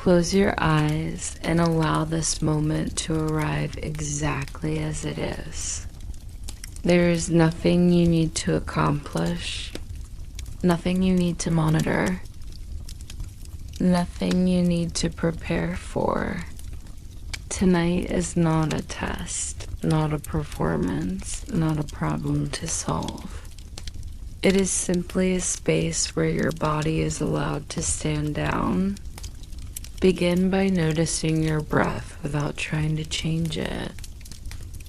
Close your eyes and allow this moment to arrive exactly as it is. There is nothing you need to accomplish, nothing you need to monitor, nothing you need to prepare for. Tonight is not a test, not a performance, not a problem to solve. It is simply a space where your body is allowed to stand down. Begin by noticing your breath without trying to change it.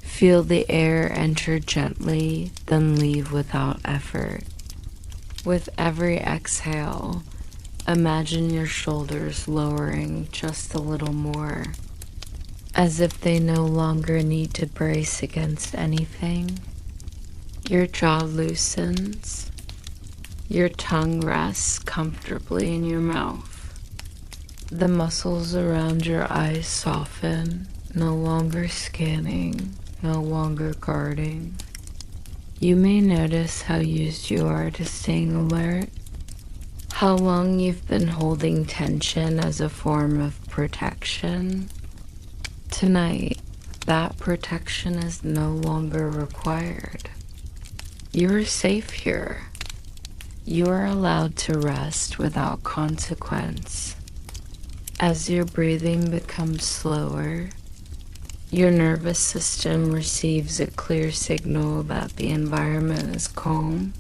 Feel the air enter gently, then leave without effort. With every exhale, imagine your shoulders lowering just a little more, as if they no longer need to brace against anything. Your jaw loosens. Your tongue rests comfortably in your mouth. The muscles around your eyes soften, no longer scanning, no longer guarding. You may notice how used you are to staying alert, how long you've been holding tension as a form of protection. Tonight, that protection is no longer required. You are safe here. You are allowed to rest without consequence. As your breathing becomes slower, your nervous system receives a clear signal that the environment is calm,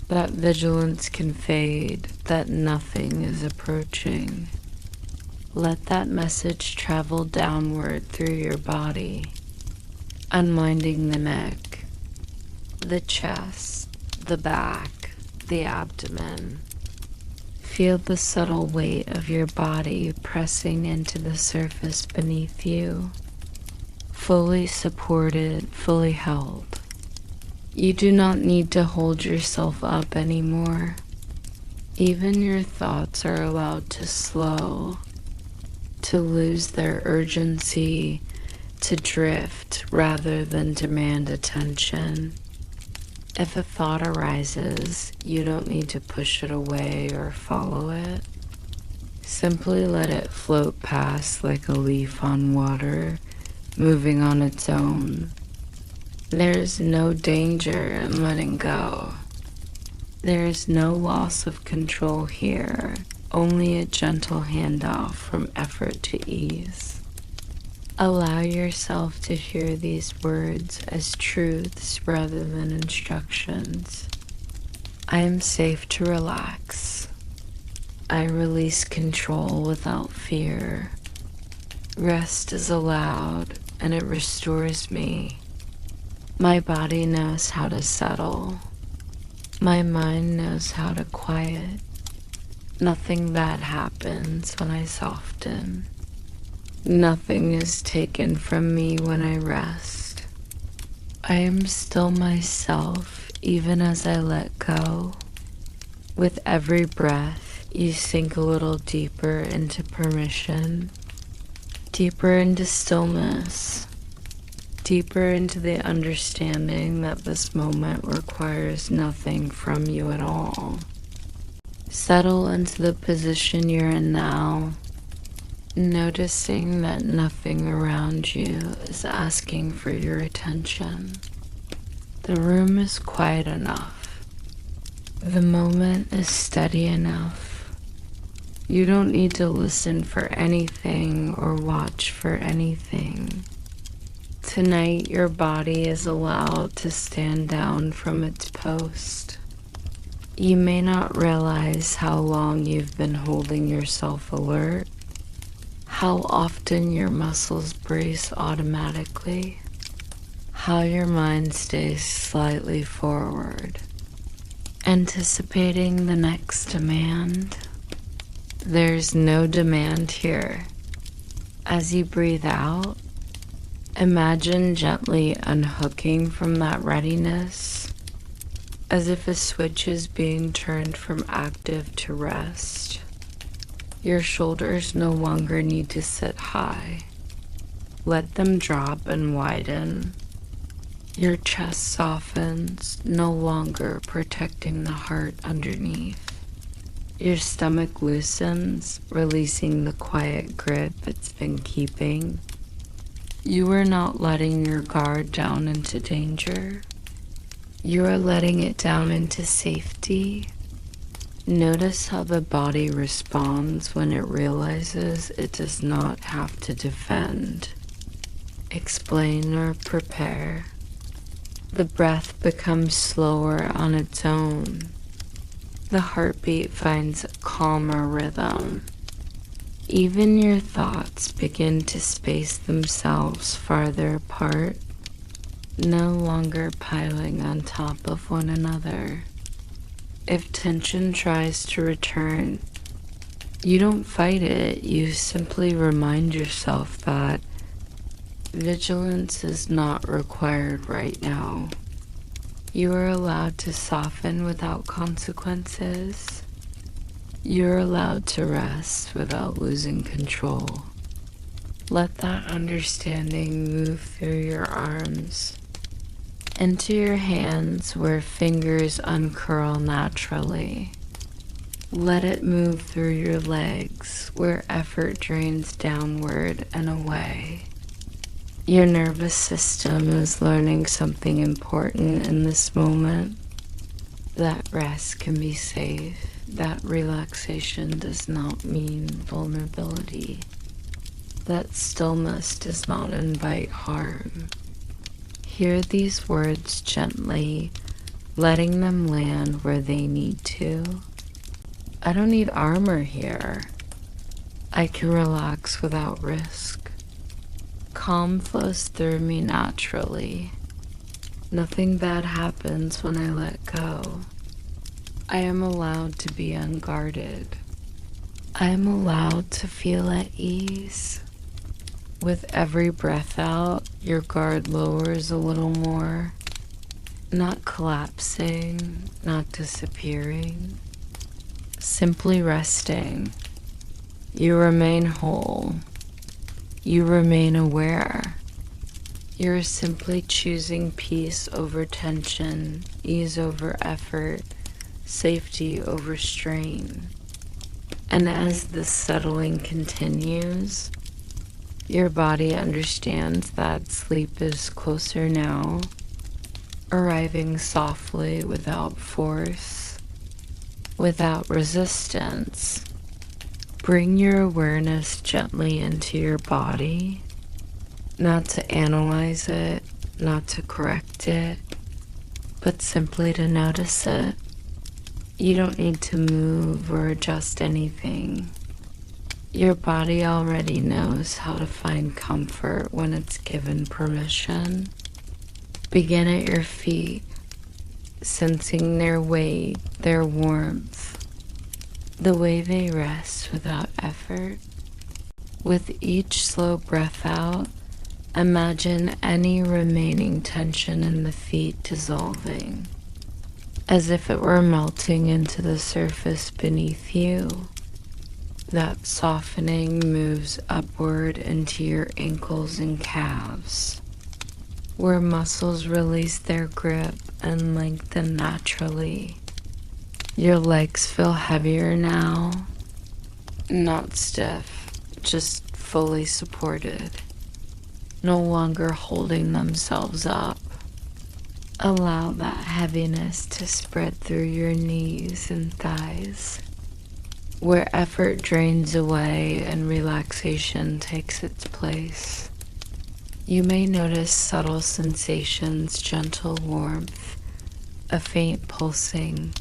that vigilance can fade, that nothing is approaching. Let that message travel downward through your body, unwinding the neck, the chest, the back, the abdomen. Feel the subtle weight of your body pressing into the surface beneath you, fully supported, fully held. You do not need to hold yourself up anymore. Even your thoughts are allowed to slow, to lose their urgency, to drift rather than demand attention. If a thought arises, you don't need to push it away or follow it. Simply let it float past like a leaf on water, moving on its own. There is no danger in letting go. There is no loss of control here, only a gentle handoff from effort to ease. Allow yourself to hear these words as truths rather than instructions. I am safe to relax. I release control without fear. Rest is allowed and it restores me. My body knows how to settle. My mind knows how to quiet. Nothing bad happens when I soften. Nothing is taken from me when I rest. I am still myself even as I let go. With every breath, you sink a little deeper into permission, deeper into stillness, deeper into the understanding that this moment requires nothing from you at all. Settle into the position you're in now, noticing that nothing around you is asking for your attention. The room is quiet enough. The moment is steady enough. You don't need to listen for anything or watch for anything. Tonight, your body is allowed to stand down from its post. You may not realize how long you've been holding yourself alert, how often your muscles brace automatically, how your mind stays slightly forward, anticipating the next demand. There's no demand here. As you breathe out, imagine gently unhooking from that readiness, as if a switch is being turned from active to rest. Your shoulders no longer need to sit high. Let them drop and widen. Your chest softens, no longer protecting the heart underneath. Your stomach loosens, releasing the quiet grip it's been keeping. You are not letting your guard down into danger. You are letting it down into safety. Notice how the body responds when it realizes it does not have to defend, explain, or prepare. The breath becomes slower on its own. The heartbeat finds a calmer rhythm. Even your thoughts begin to space themselves farther apart, no longer piling on top of one another. If tension tries to return, you don't fight it, you simply remind yourself that vigilance is not required right now. You are allowed to soften without consequences. You're allowed to rest without losing control. Let that understanding move through your arms, into your hands where fingers uncurl naturally. Let it move through your legs where effort drains downward and away. Your nervous system is learning something important in this moment. That rest can be safe. That relaxation does not mean vulnerability. That stillness does not invite harm. Hear these words gently, letting them land where they need to. I don't need armor here. I can relax without risk. Calm flows through me naturally. Nothing bad happens when I let go. I am allowed to be unguarded. I am allowed to feel at ease. With every breath out, your guard lowers a little more, not collapsing, not disappearing, simply resting. You remain whole. You remain aware. You're simply choosing peace over tension, ease over effort, safety over strain. And as this settling continues, your body understands that sleep is closer now, arriving softly without force, without resistance. Bring your awareness gently into your body, not to analyze it, not to correct it, but simply to notice it. You don't need to move or adjust anything. Your body already knows how to find comfort when it's given permission. Begin at your feet, sensing their weight, their warmth, the way they rest without effort. With each slow breath out, imagine any remaining tension in the feet dissolving, as if it were melting into the surface beneath you. That softening moves upward into your ankles and calves, where muscles release their grip and lengthen naturally. Your legs feel heavier now, not stiff, just fully supported, no longer holding themselves up. Allow that heaviness to spread through your knees and thighs, where effort drains away and relaxation takes its place. You may notice subtle sensations, gentle warmth, a faint pulsing,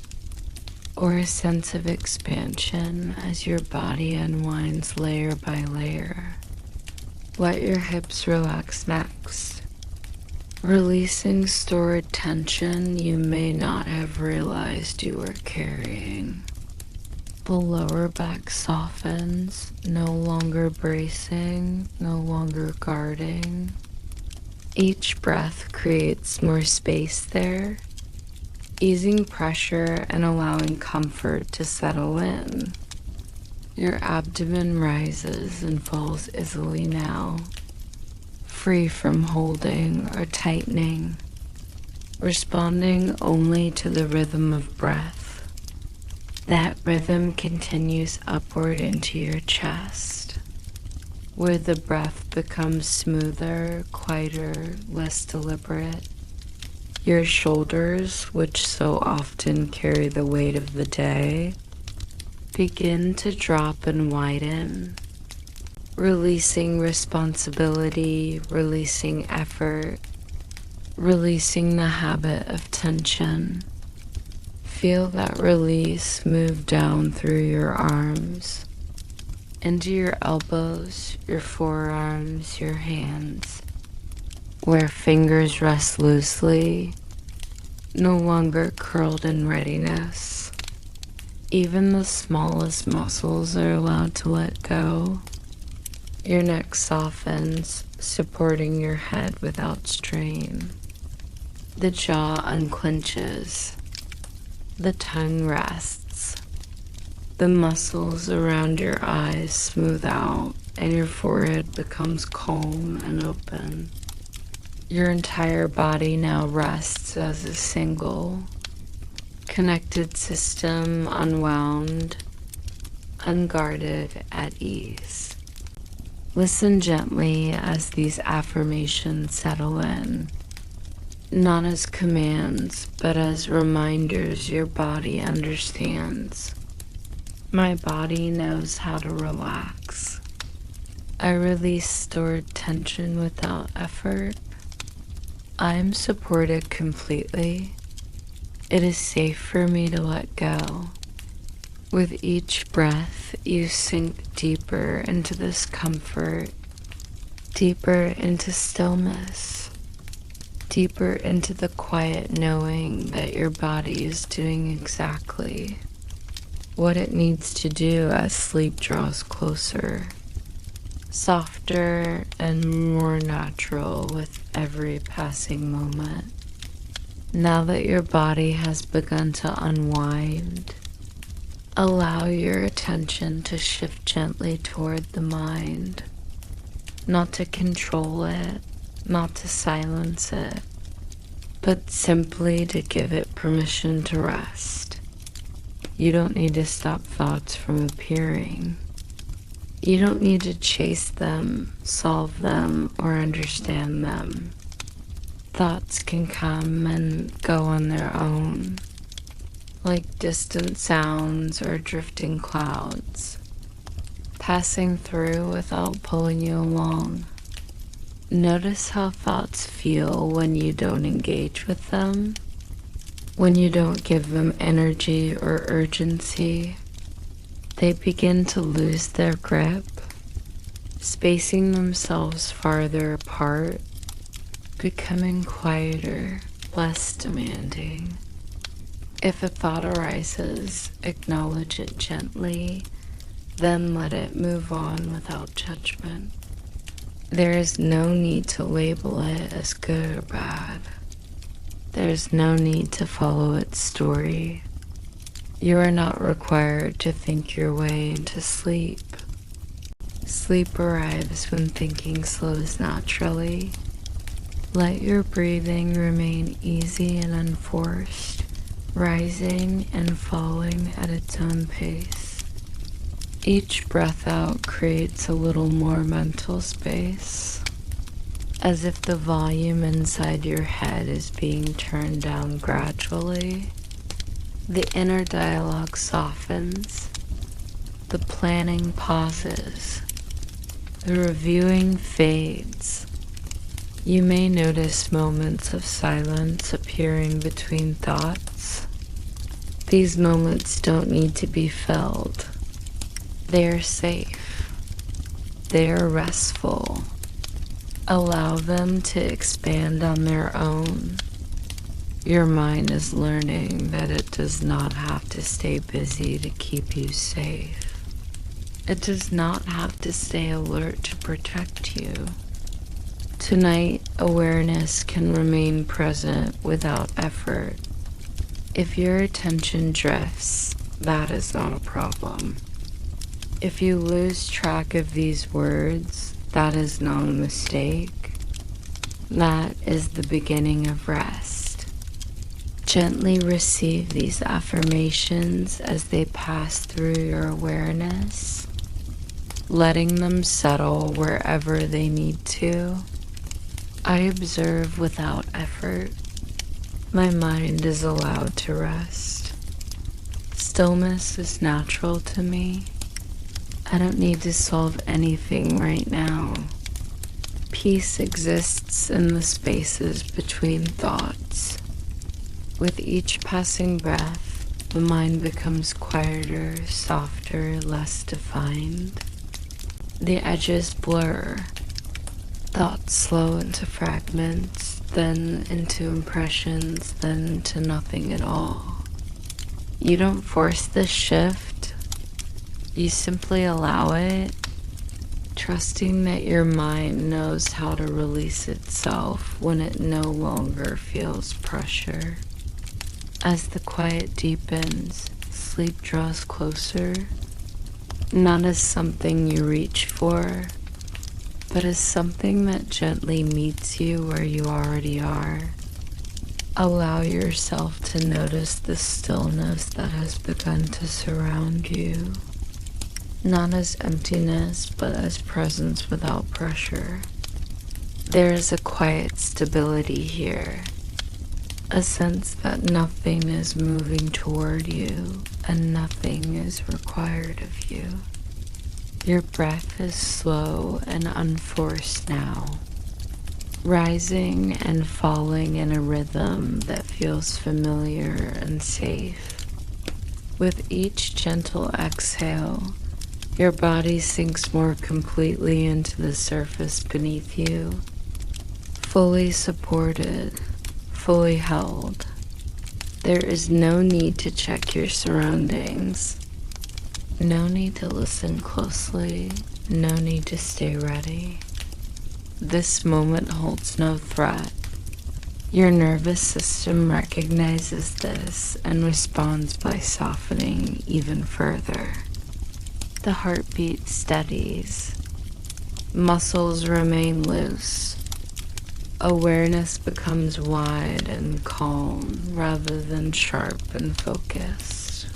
or a sense of expansion as your body unwinds layer by layer. Let your hips relax next, releasing stored tension you may not have realized you were carrying. The lower back softens, no longer bracing, no longer guarding. Each breath creates more space there, easing pressure and allowing comfort to settle in. Your abdomen rises and falls easily now, free from holding or tightening, responding only to the rhythm of breath. That rhythm continues upward into your chest, where the breath becomes smoother, quieter, less deliberate. Your shoulders, which so often carry the weight of the day, begin to drop and widen, releasing responsibility, releasing effort, releasing the habit of tension. Feel that release move down through your arms, into your elbows, your forearms, your hands, where fingers rest loosely, no longer curled in readiness. Even the smallest muscles are allowed to let go. Your neck softens, supporting your head without strain. The jaw unclenches. The tongue rests. The muscles around your eyes smooth out, and your forehead becomes calm and open. Your entire body now rests as a single, connected system, unwound, unguarded, at ease. Listen gently as these affirmations settle in, not as commands, but as reminders your body understands. My body knows how to relax. I release stored tension without effort. I am supported completely. It is safe for me to let go. With each breath, you sink deeper into this comfort, deeper into stillness, deeper into the quiet knowing that your body is doing exactly what it needs to do as sleep draws closer, softer and more natural with every passing moment. Now that your body has begun to unwind, allow your attention to shift gently toward the mind, not to control it, not to silence it, but simply to give it permission to rest. You don't need to stop thoughts from appearing. You don't need to chase them, solve them, or understand them. Thoughts can come and go on their own, like distant sounds or drifting clouds, passing through without pulling you along. Notice how thoughts feel when you don't engage with them, when you don't give them energy or urgency. They begin to lose their grip, spacing themselves farther apart, becoming quieter, less demanding. If a thought arises, acknowledge it gently, then let it move on without judgment. There is no need to label it as good or bad. There is no need to follow its story. You are not required to think your way into sleep. Sleep arrives when thinking slows naturally. Let your breathing remain easy and unforced, rising and falling at its own pace. Each breath out creates a little more mental space, as if the volume inside your head is being turned down gradually. The inner dialogue softens, the planning pauses, the reviewing fades. You may notice moments of silence appearing between thoughts. These moments don't need to be filled. They are safe. They are restful. Allow them to expand on their own. Your mind is learning that it does not have to stay busy to keep you safe. It does not have to stay alert to protect you. Tonight, awareness can remain present without effort. If your attention drifts, that is not a problem. If you lose track of these words, that is not a mistake. That is the beginning of rest. Gently receive these affirmations as they pass through your awareness, letting them settle wherever they need to. I observe without effort. My mind is allowed to rest. Stillness is natural to me. I don't need to solve anything right now. Peace exists in the spaces between thoughts. With each passing breath, the mind becomes quieter, softer, less defined. The edges blur. Thoughts slow into fragments, then into impressions, then into nothing at all. You don't force this shift. You simply allow it, trusting that your mind knows how to release itself when it no longer feels pressure. As the quiet deepens, sleep draws closer, not as something you reach for, but as something that gently meets you where you already are. Allow yourself to notice the stillness that has begun to surround you, not as emptiness, but as presence without pressure. There is a quiet stability here, a sense that nothing is moving toward you and nothing is required of you. Your breath is slow and unforced now, rising and falling in a rhythm that feels familiar and safe. With each gentle exhale, your body sinks more completely into the surface beneath you, fully supported, fully held. There is no need to check your surroundings, no need to listen closely, no need to stay ready. This moment holds no threat. Your nervous system recognizes this and responds by softening even further. The heartbeat steadies. Muscles remain loose. Awareness becomes wide and calm rather than sharp and focused.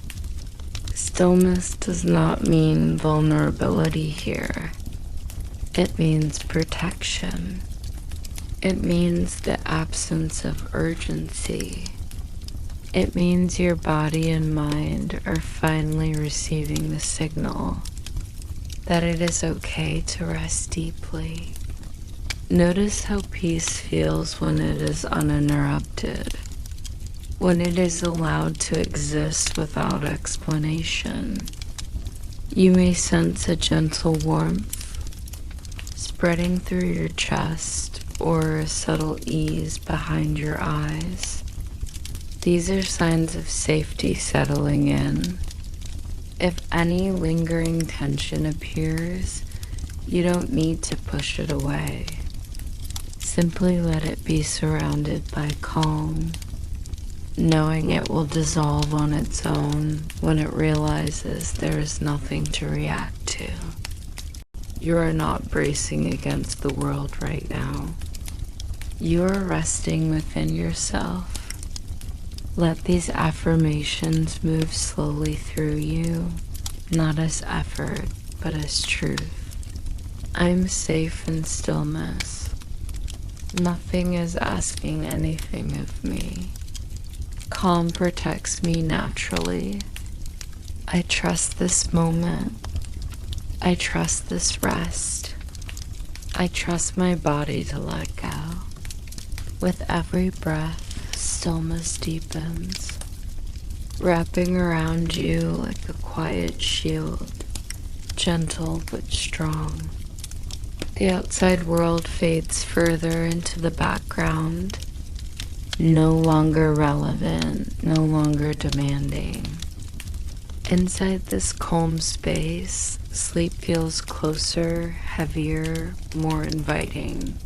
Stillness does not mean vulnerability here. It means protection. It means the absence of urgency. It means your body and mind are finally receiving the signal that it is okay to rest deeply. Notice how peace feels when it is uninterrupted, when it is allowed to exist without explanation. You may sense a gentle warmth spreading through your chest or a subtle ease behind your eyes. These are signs of safety settling in. If any lingering tension appears, you don't need to push it away. Simply let it be surrounded by calm, knowing it will dissolve on its own when it realizes there is nothing to react to. You are not bracing against the world right now. You are resting within yourself. Let these affirmations move slowly through you, not as effort, but as truth. I'm safe in stillness. Nothing is asking anything of me. Calm protects me naturally. I trust this moment. I trust this rest. I trust my body to let go. With every breath, stillness deepens, wrapping around you like a quiet shield, gentle but strong. The outside world fades further into the background, no longer relevant, no longer demanding. Inside this calm space, sleep feels closer, heavier, more inviting.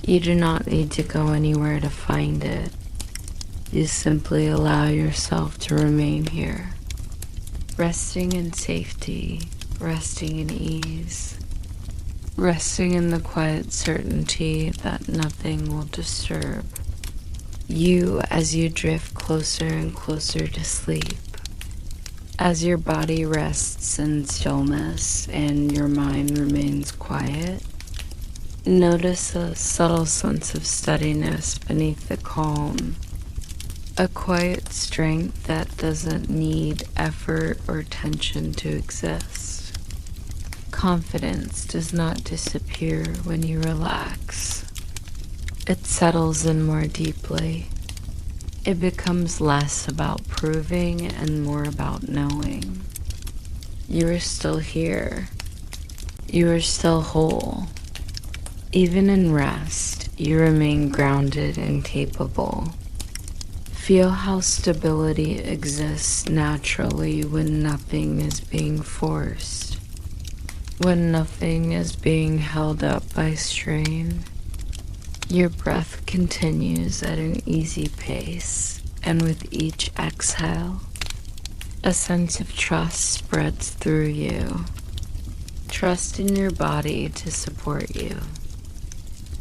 You do not need to go anywhere to find it. You simply allow yourself to remain here, resting in safety, resting in ease, resting in the quiet certainty that nothing will disturb. You as you drift closer and closer to sleep. As your body rests in stillness and your mind remains quiet, notice a subtle sense of steadiness beneath the calm, a quiet strength that doesn't need effort or tension to exist. Confidence does not disappear when you relax. It settles in more deeply. It becomes less about proving and more about knowing. You are still here. You are still whole. Even in rest, you remain grounded and capable. Feel how stability exists naturally when nothing is being forced, when nothing is being held up by strain. Your breath continues at an easy pace, and with each exhale, a sense of trust spreads through you. Trust in your body to support you.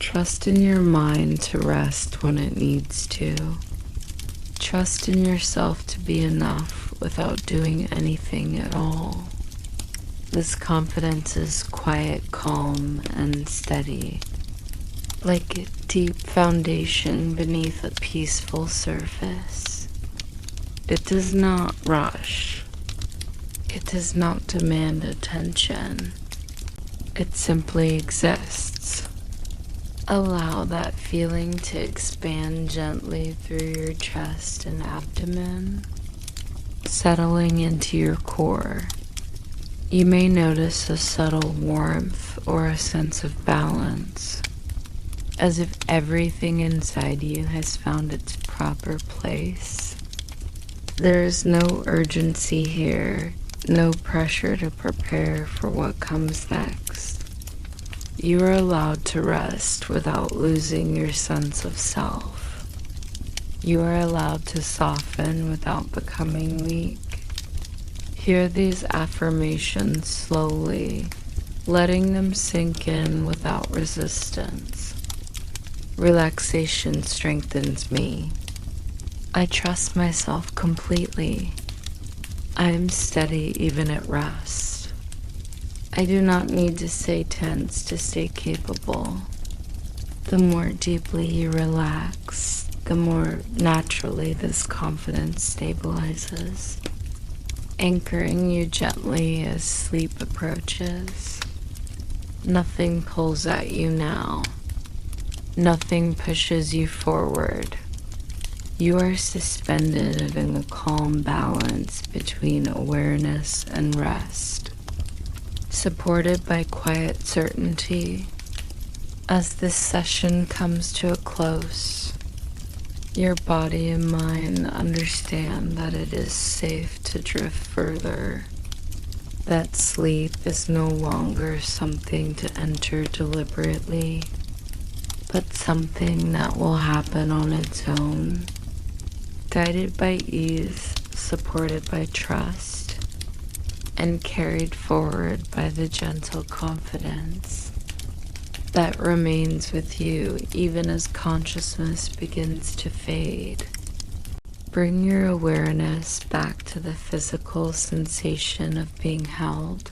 Trust in your mind to rest when it needs to. Trust in yourself to be enough without doing anything at all. This confidence is quiet, calm, and steady, like a deep foundation beneath a peaceful surface. It does not rush. It does not demand attention. It simply exists. Allow that feeling to expand gently through your chest and abdomen, settling into your core. You may notice a subtle warmth or a sense of balance, as if everything inside you has found its proper place. There is no urgency here, no pressure to prepare for what comes next. You are allowed to rest without losing your sense of self. You are allowed to soften without becoming weak. Hear these affirmations slowly, letting them sink in without resistance. Relaxation strengthens me. I trust myself completely. I am steady even at rest. I do not need to stay tense to stay capable. The more deeply you relax, the more naturally this confidence stabilizes, anchoring you gently as sleep approaches. Nothing pulls at you now. Nothing pushes you forward. You are suspended in a calm balance between awareness and rest, supported by quiet certainty. As this session comes to a close, your body and mind understand that it is safe to drift further, that sleep is no longer something to enter deliberately, but something that will happen on its own, guided by ease, supported by trust, and carried forward by the gentle confidence that remains with you even as consciousness begins to fade. Bring your awareness back to the physical sensation of being held,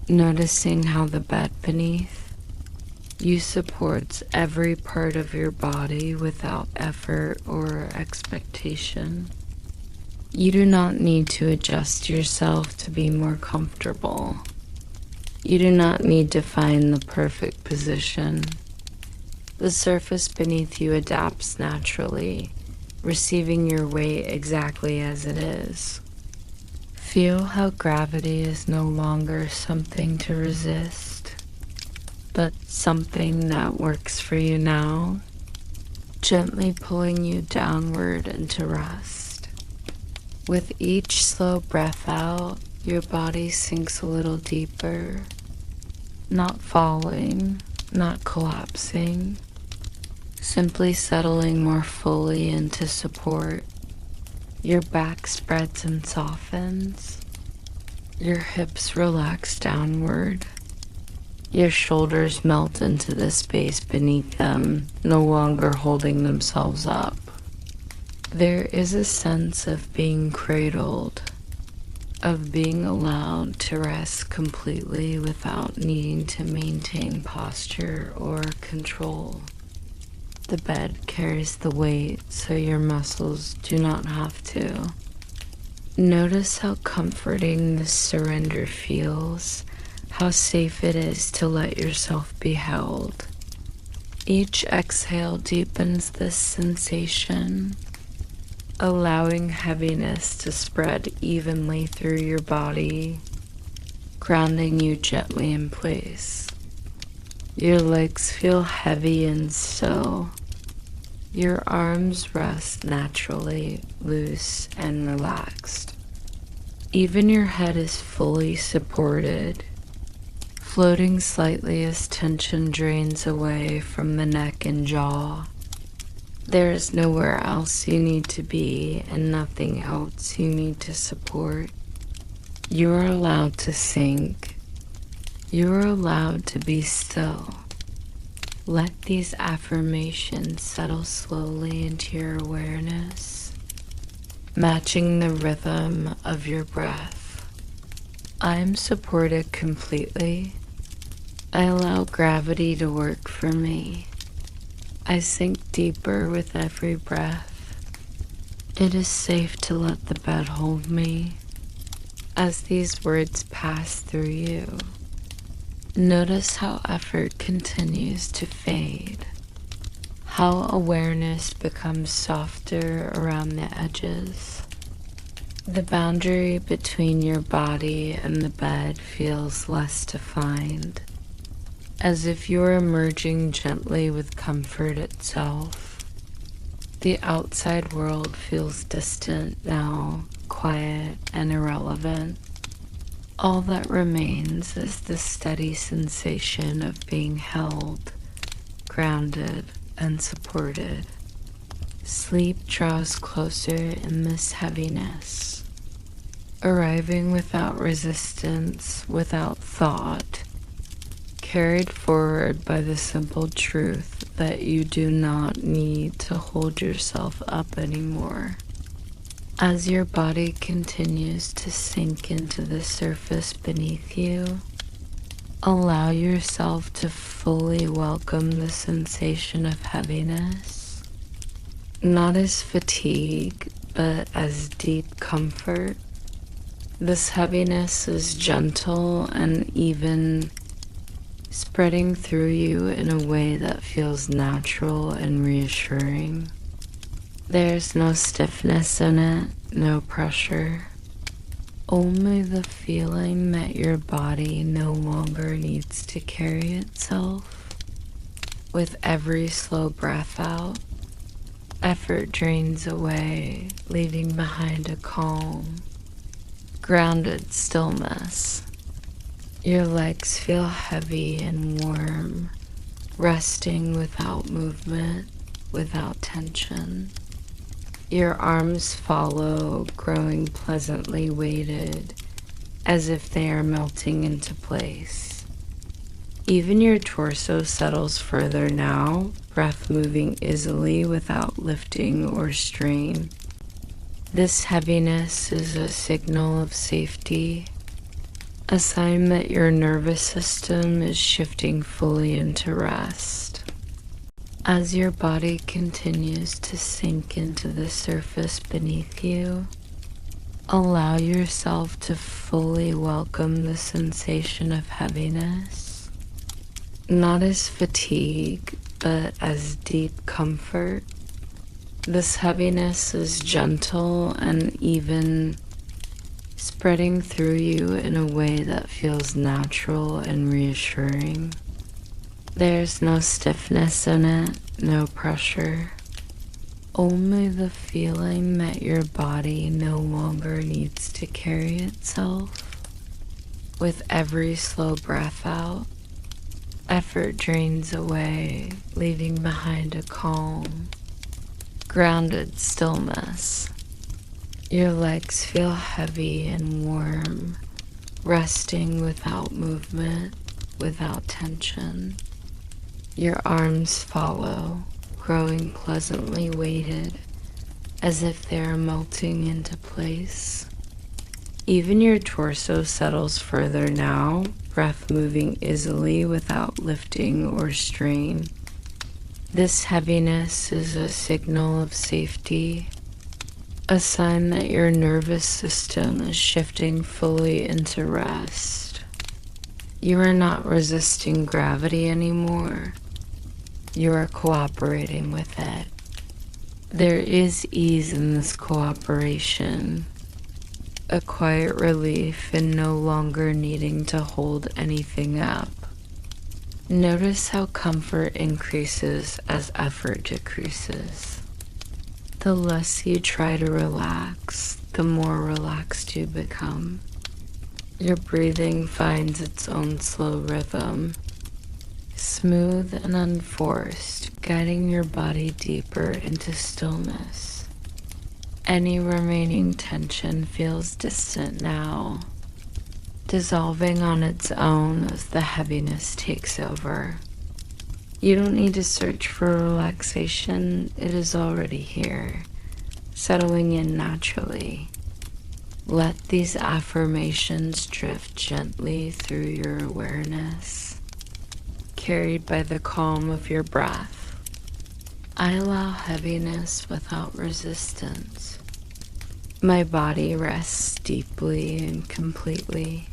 noticing how the bed beneath you supports every part of your body without effort or expectation. You do not need to adjust yourself to be more comfortable. You do not need to find the perfect position. The surface beneath you adapts naturally, receiving your weight exactly as it is. Feel how gravity is no longer something to resist, but something that works for you now, gently pulling you downward into rest. With each slow breath out, your body sinks a little deeper, not falling, not collapsing, simply settling more fully into support. Your back spreads and softens. Your hips relax downward. Your shoulders melt into the space beneath them, no longer holding themselves up. There is a sense of being cradled, of being allowed to rest completely without needing to maintain posture or control. The bed carries the weight so your muscles do not have to. Notice how comforting this surrender feels, how safe it is to let yourself be held. Each exhale deepens this sensation, allowing heaviness to spread evenly through your body, grounding you gently in place. Your legs feel heavy and still. Your arms rest naturally, loose and relaxed. Even your head is fully supported, floating slightly as tension drains away from the neck and jaw. There is nowhere else you need to be and nothing else you need to support. You are allowed to sink. You are allowed to be still. Let these affirmations settle slowly into your awareness, matching the rhythm of your breath. I am supported completely. I allow gravity to work for me. I sink deeper with every breath. It is safe to let the bed hold me. As these words pass through you, notice how effort continues to fade, how awareness becomes softer around the edges. The boundary between your body and the bed feels less defined, as if you're emerging gently with comfort itself. The outside world feels distant now, quiet and irrelevant. All that remains is the steady sensation of being held, grounded, and supported. Sleep draws closer in this heaviness, arriving without resistance, without thought, carried forward by the simple truth that you do not need to hold yourself up anymore. As your body continues to sink into the surface beneath you, allow yourself to fully welcome the sensation of heaviness, not as fatigue, but as deep comfort. This heaviness is gentle and even, spreading through you in a way that feels natural and reassuring. There's no stiffness in it, no pressure, only the feeling that your body no longer needs to carry itself. With every slow breath out, effort drains away, leaving behind a calm, grounded stillness. Your legs feel heavy and warm, resting without movement, without tension. Your arms follow, growing pleasantly weighted, as if they are melting into place. Even your torso settles further now, breath moving easily without lifting or strain. This heaviness is a signal of safety, a sign that your nervous system is shifting fully into rest. As your body continues to sink into the surface beneath you, allow yourself to fully welcome the sensation of heaviness, not as fatigue, but as deep comfort. This heaviness is gentle and even, spreading through you in a way that feels natural and reassuring. There's no stiffness in it, no pressure, only the feeling that your body no longer needs to carry itself. With every slow breath out, effort drains away, leaving behind a calm, grounded stillness. Your legs feel heavy and warm, resting without movement, without tension. Your arms follow, growing pleasantly weighted, as if they are melting into place. Even your torso settles further now, breath moving easily without lifting or strain. This heaviness is a signal of safety, a sign that your nervous system is shifting fully into rest. You are not resisting gravity anymore. You are cooperating with it. There is ease in this cooperation, a quiet relief in no longer needing to hold anything up. Notice how comfort increases as effort decreases. The less you try to relax, the more relaxed you become. Your breathing finds its own slow rhythm, smooth and unforced, guiding your body deeper into stillness. Any remaining tension feels distant now, dissolving on its own as the heaviness takes over. You don't need to search for relaxation, it is already here, settling in naturally. Let these affirmations drift gently through your awareness, carried by the calm of your breath. I allow heaviness without resistance. My body rests deeply and completely.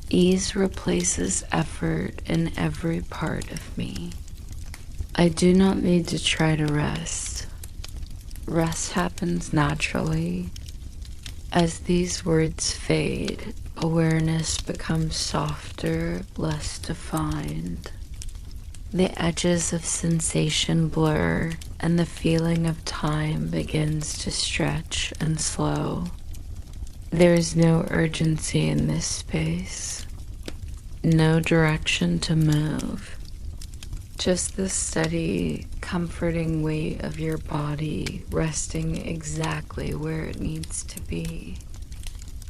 Ease replaces effort in every part of me. I do not need to try to rest. Rest happens naturally. As these words fade, awareness becomes softer, less defined. The edges of sensation blur, and the feeling of time begins to stretch and slow. There is no urgency in this space, no direction to move, just the steady, comforting weight of your body resting exactly where it needs to be.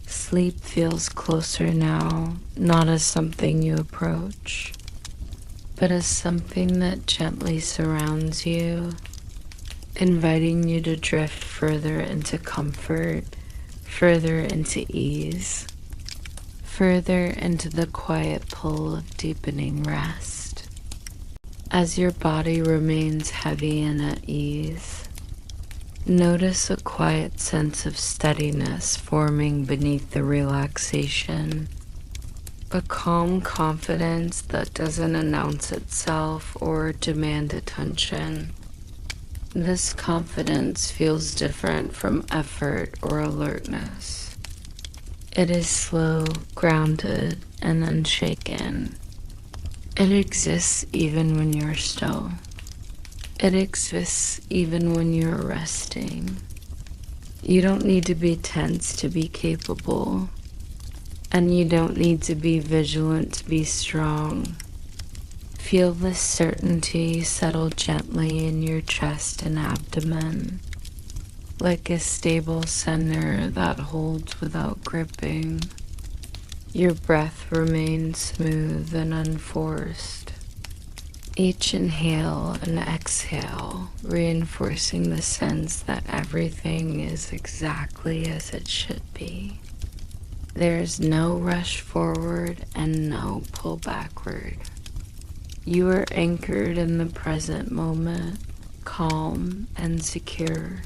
Sleep feels closer now, not as something you approach, but as something that gently surrounds you, inviting you to drift further into comfort, further into ease, further into the quiet pull of deepening rest. As your body remains heavy and at ease, notice a quiet sense of steadiness forming beneath the relaxation, a calm confidence that doesn't announce itself or demand attention. This confidence feels different from effort or alertness. It is slow, grounded, and unshaken. It exists even when you're still. It exists even when you're resting. You don't need to be tense to be capable, and you don't need to be vigilant to be strong. Feel this certainty settle gently in your chest and abdomen, like a stable center that holds without gripping. Your breath remains smooth and unforced. Each inhale and exhale reinforcing the sense that everything is exactly as it should be. There is no rush forward and no pull backward. You are anchored in the present moment, calm and secure.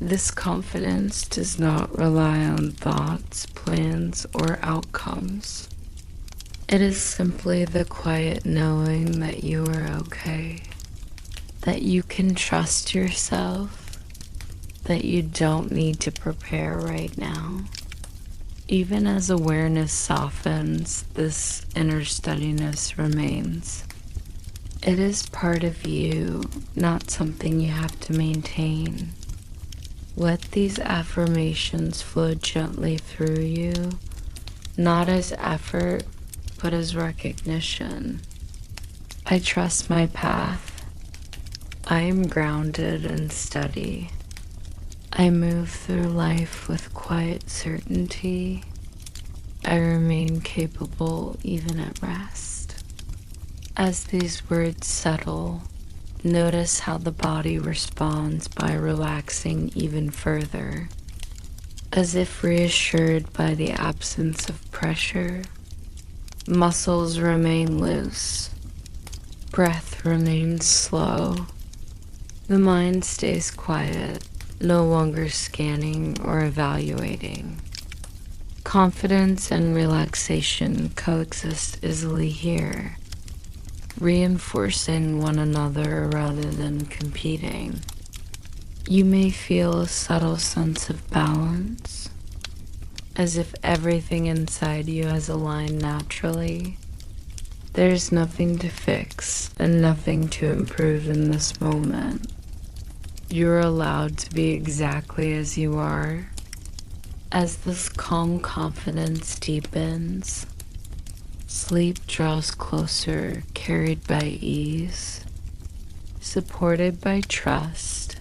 This confidence does not rely on thoughts, plans, or outcomes. It is simply the quiet knowing that you are okay, that you can trust yourself, that you don't need to prepare right now. Even as awareness softens, this inner steadiness remains. It is part of you, not something you have to maintain. Let these affirmations flow gently through you, not as effort, but as recognition. I trust my path. I am grounded and steady. I move through life with quiet certainty. I remain capable even at rest. As these words settle, Notice how the body responds by relaxing even further, as if reassured by the absence of pressure. Muscles remain loose. Breath remains slow. The mind stays quiet, no longer scanning or evaluating. Confidence and relaxation coexist easily here, reinforcing one another rather than competing. You may feel a subtle sense of balance, as if everything inside you has aligned naturally. There's nothing to fix and nothing to improve in this moment. You're allowed to be exactly as you are. As this calm confidence deepens, sleep draws closer, carried by ease, supported by trust,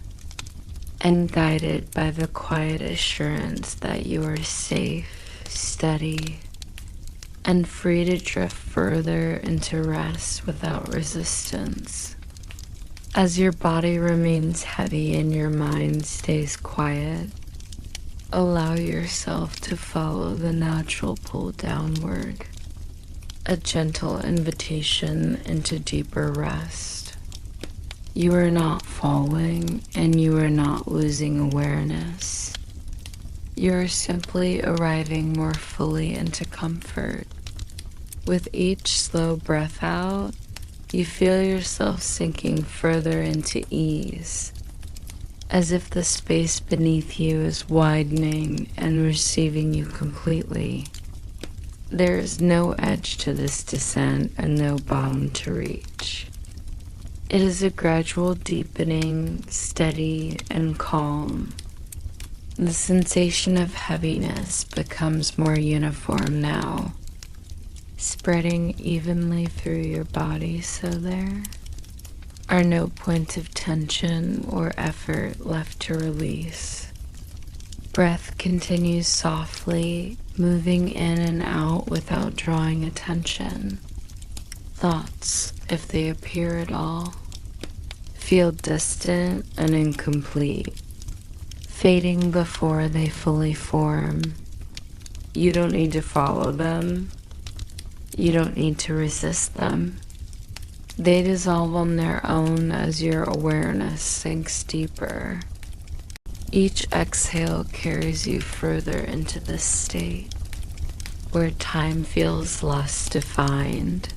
and guided by the quiet assurance that you are safe, steady, and free to drift further into rest without resistance. As your body remains heavy and your mind stays quiet, allow yourself to follow the natural pull downward, a gentle invitation into deeper rest. You are not falling and you are not losing awareness. You are simply arriving more fully into comfort. With each slow breath out, you feel yourself sinking further into ease, as if the space beneath you is widening and receiving you completely. There is no edge to this descent and no bottom to reach. It is a gradual deepening, steady and calm. The sensation of heaviness becomes more uniform now, spreading evenly through your body, so there are no points of tension or effort left to release. Breath continues softly, moving in and out without drawing attention. Thoughts, if they appear at all, feel distant and incomplete, fading before they fully form. You don't need to follow them. You don't need to resist them. They dissolve on their own as your awareness sinks deeper. Each exhale carries you further into this state, where time feels less defined,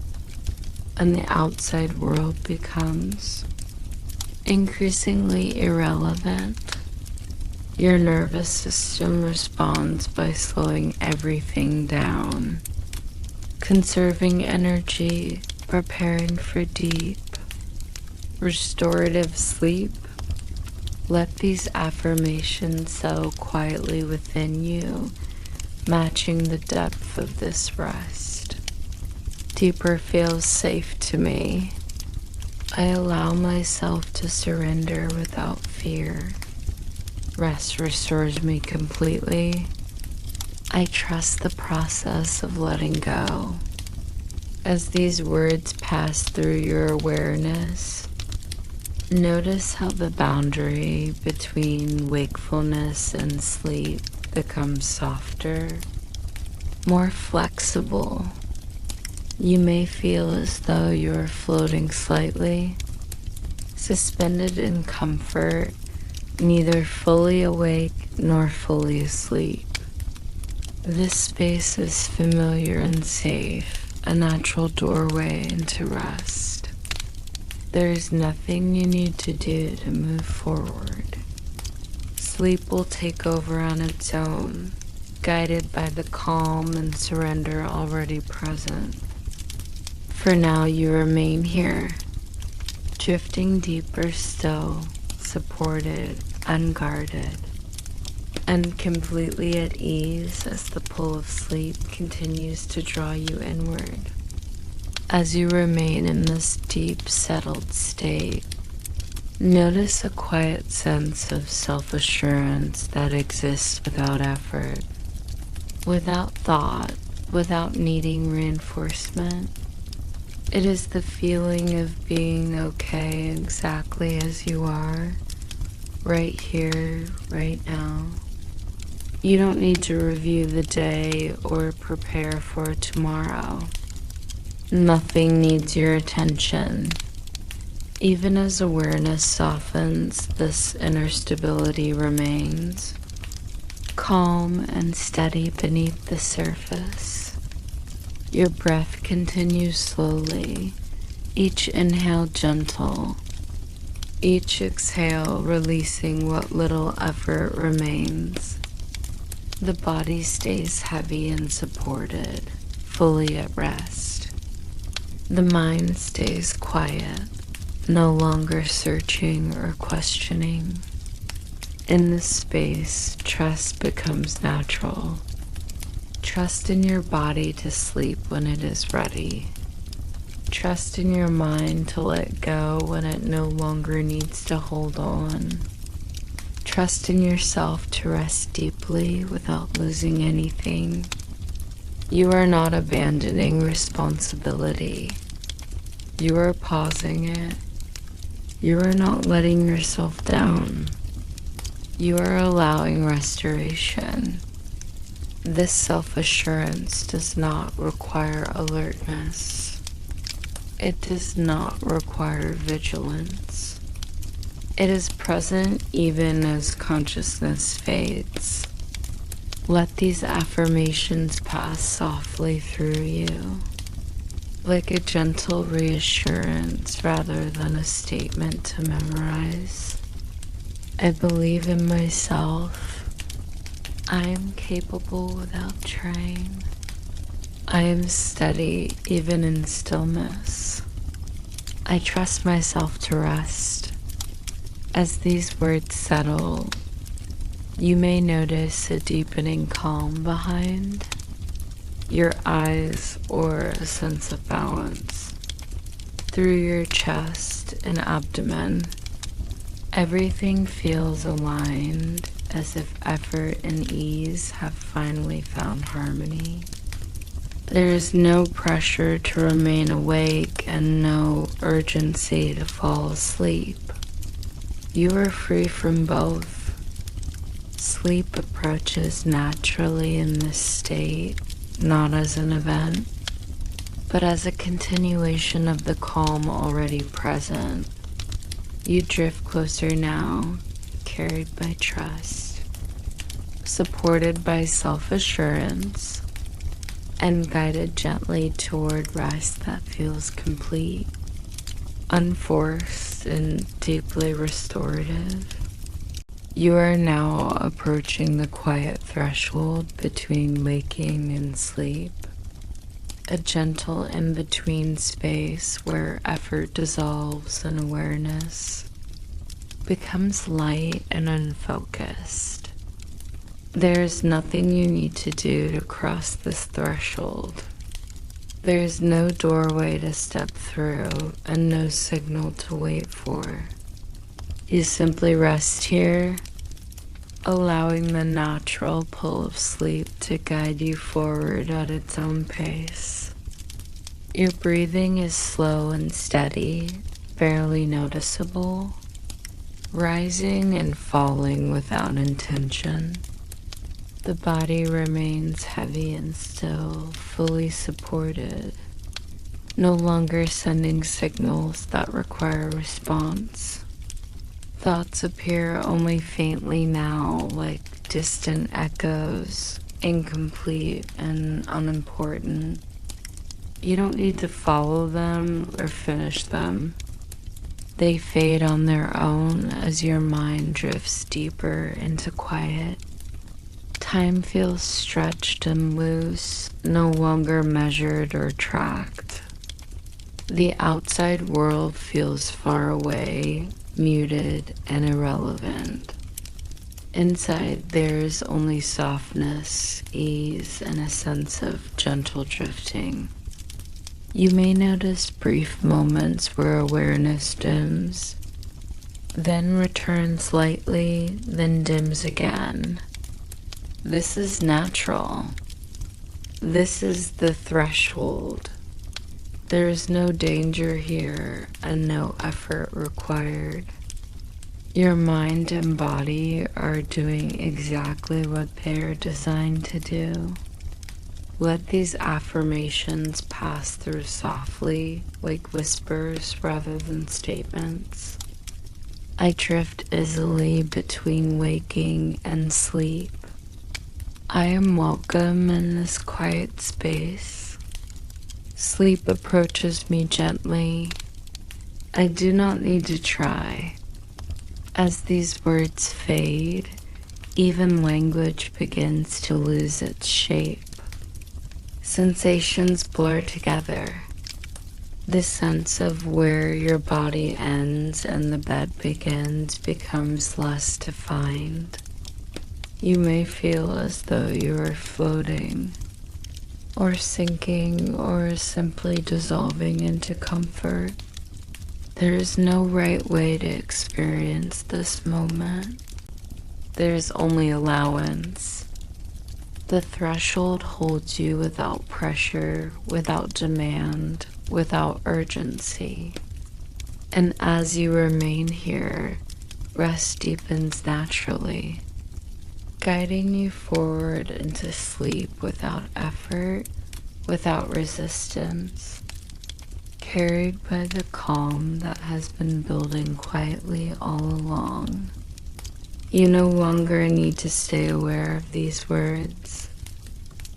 and the outside world becomes increasingly irrelevant. Your nervous system responds by slowing everything down, conserving energy, preparing for deep, restorative sleep. Let these affirmations settle quietly within you, matching the depth of this rest. Deeper feels safe to me. I allow myself to surrender without fear. Rest restores me completely. I trust the process of letting go. As these words pass through your awareness, notice how the boundary between wakefulness and sleep becomes softer, more flexible. You may feel as though you are floating slightly, suspended in comfort, neither fully awake nor fully asleep. This space is familiar and safe, a natural doorway into rest. There is nothing you need to do to move forward. Sleep will take over on its own, guided by the calm and surrender already present. For now, you remain here, drifting deeper still, supported, unguarded, and completely at ease as the pull of sleep continues to draw you inward. As you remain in this deep, settled state, notice a quiet sense of self-assurance that exists without effort, without thought, without needing reinforcement. It is the feeling of being okay exactly as you are, right here, right now. You don't need to review the day or prepare for tomorrow. Nothing needs your attention. Even as awareness softens, this inner stability remains, calm and steady beneath the surface. Your breath continues slowly, each inhale gentle, each exhale releasing what little effort remains. The body stays heavy and supported, fully at rest. The mind stays quiet, no longer searching or questioning. In this space, trust becomes natural. Trust in your body to sleep when it is ready. Trust in your mind to let go when it no longer needs to hold on. Trust in yourself to rest deeply without losing anything. You are not abandoning responsibility. You are pausing it. You are not letting yourself down. You are allowing restoration. This self-assurance does not require alertness. It does not require vigilance. It is present even as consciousness fades. Let these affirmations pass softly through you, like a gentle reassurance rather than a statement to memorize. I believe in myself. I am capable without trying. I am steady even in stillness. I trust myself to rest. As these words settle, you may notice a deepening calm behind your eyes or a sense of balance. Through your chest and abdomen, everything feels aligned, as if effort and ease have finally found harmony. There is no pressure to remain awake and no urgency to fall asleep. You are free from both. Sleep approaches naturally in this state, not as an event, but as a continuation of the calm already present. You drift closer now, carried by trust, supported by self-assurance, and guided gently toward rest that feels complete, unforced, and deeply restorative. You are now approaching the quiet threshold between waking and sleep, a gentle in-between space where effort dissolves and awareness becomes light and unfocused. There is nothing you need to do to cross this threshold. There is no doorway to step through and no signal to wait for. You simply rest here, allowing the natural pull of sleep to guide you forward at its own pace. Your breathing is slow and steady, barely noticeable, rising and falling without intention. The body remains heavy and still, fully supported, no longer sending signals that require response. Thoughts appear only faintly now, like distant echoes, incomplete and unimportant. You don't need to follow them or finish them. They fade on their own as your mind drifts deeper into quiet. Time feels stretched and loose, no longer measured or tracked. The outside world feels far away, muted, and irrelevant. Inside, there is only softness, ease, and a sense of gentle drifting. You may notice brief moments where awareness dims, then returns lightly, then dims again. This is natural. This is the threshold. There is no danger here and no effort required. Your mind and body are doing exactly what they're designed to do. Let these affirmations pass through softly, like whispers rather than statements. I drift easily between waking and sleep. I am welcome in this quiet space. Sleep approaches me gently. I do not need to try. As these words fade, even language begins to lose its shape. Sensations blur together. The sense of where your body ends and the bed begins becomes less defined. You may feel as though you are floating, or sinking, or simply dissolving into comfort. There is no right way to experience this moment. There is only allowance. The threshold holds you without pressure, without demand, without urgency. And as you remain here, rest deepens naturally, guiding you forward into sleep without effort, without resistance, carried by the calm that has been building quietly all along. You no longer need to stay aware of these words.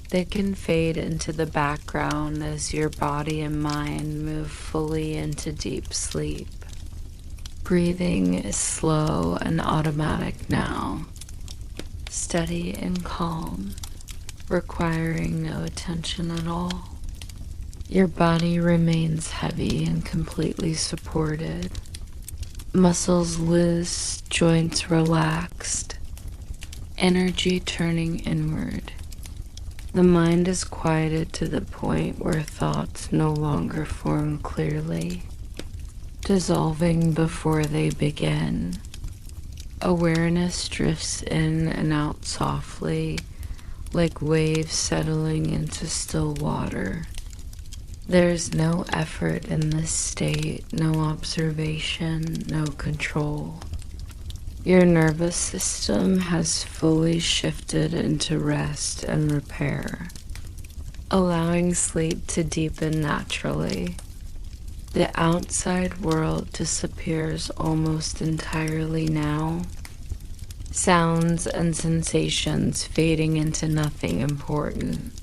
They can fade into the background as your body and mind move fully into deep sleep. Breathing is slow and automatic now, steady and calm, requiring no attention at all. Your body remains heavy and completely supported. Muscles loose, joints relaxed, energy turning inward. The mind is quieted to the point where thoughts no longer form clearly, dissolving before they begin. Awareness drifts in and out softly, like waves settling into still water. There's no effort in this state, no observation, no control. Your nervous system has fully shifted into rest and repair, allowing sleep to deepen naturally. The outside world disappears almost entirely now, sounds and sensations fading into nothing important.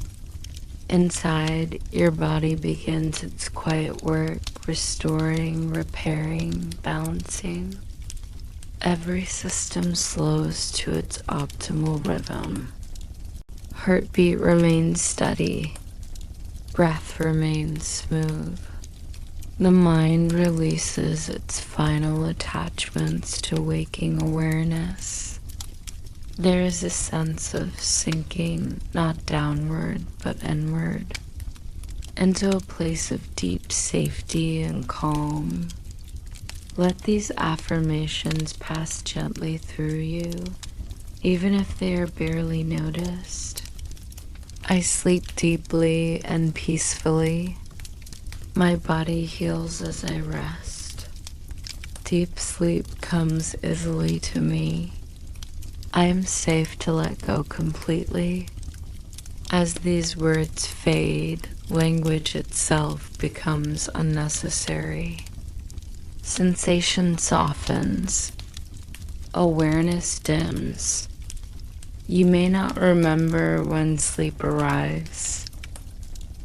Inside, your body begins its quiet work, restoring, repairing, balancing. Every system slows to its optimal rhythm. Heartbeat remains steady. Breath remains smooth. The mind releases its final attachments to waking awareness. There is a sense of sinking, not downward, but inward, into a place of deep safety and calm. Let these affirmations pass gently through you, even if they are barely noticed. I sleep deeply and peacefully. My body heals as I rest. Deep sleep comes easily to me. I am safe to let go completely. As these words fade, language itself becomes unnecessary. Sensation softens. Awareness dims. You may not remember when sleep arrives,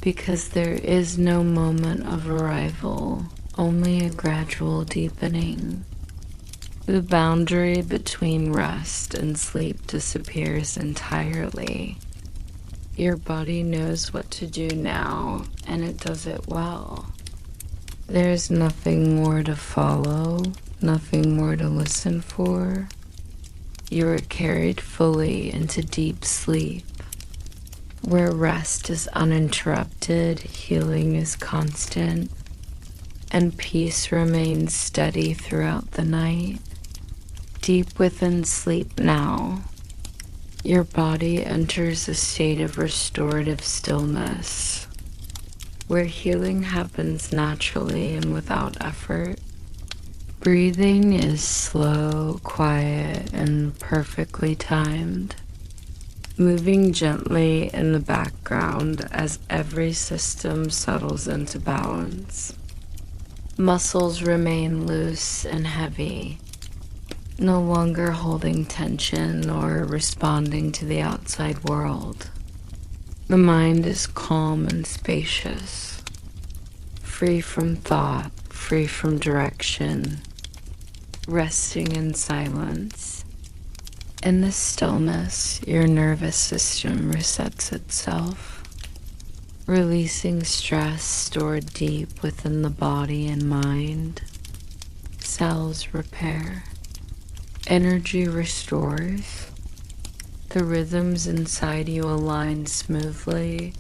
because there is no moment of arrival, only a gradual deepening. The boundary between rest and sleep disappears entirely. Your body knows what to do now, and it does it well. There is nothing more to follow, nothing more to listen for. You are carried fully into deep sleep, where rest is uninterrupted, healing is constant, and peace remains steady throughout the night. Deep within sleep now, your body enters a state of restorative stillness. where healing happens naturally and without effort. Breathing is slow, quiet, and perfectly timed, moving gently in the background as every system settles into balance. Muscles remain loose and heavy, no longer holding tension or responding to the outside world. The mind is calm and spacious, free from thought, free from direction, resting in silence. In this stillness, your nervous system resets itself, releasing stress stored deep within the body and mind. Cells repair, energy restores, the rhythms inside you align smoothly,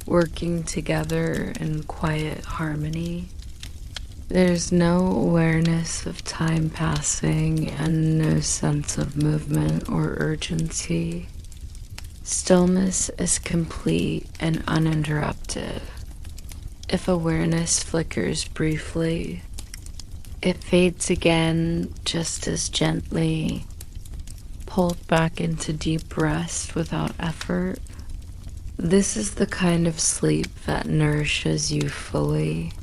working together in quiet harmony. There's no awareness of time passing and no sense of movement or urgency. Stillness is complete and uninterrupted. If awareness flickers briefly, it fades again just as gently, pulled back into deep rest without effort. This is the kind of sleep that nourishes you fully,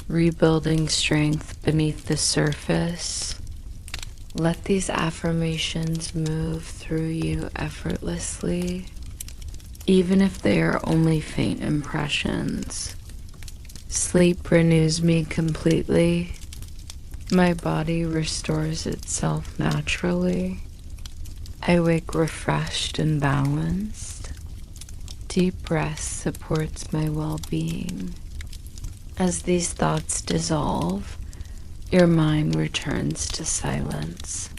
rebuilding strength beneath the surface. Let these affirmations move through you effortlessly, even if they are only faint impressions. Sleep renews me completely. My body restores itself naturally. I wake refreshed and balanced. Deep rest supports my well-being. As these thoughts dissolve, your mind returns to silence.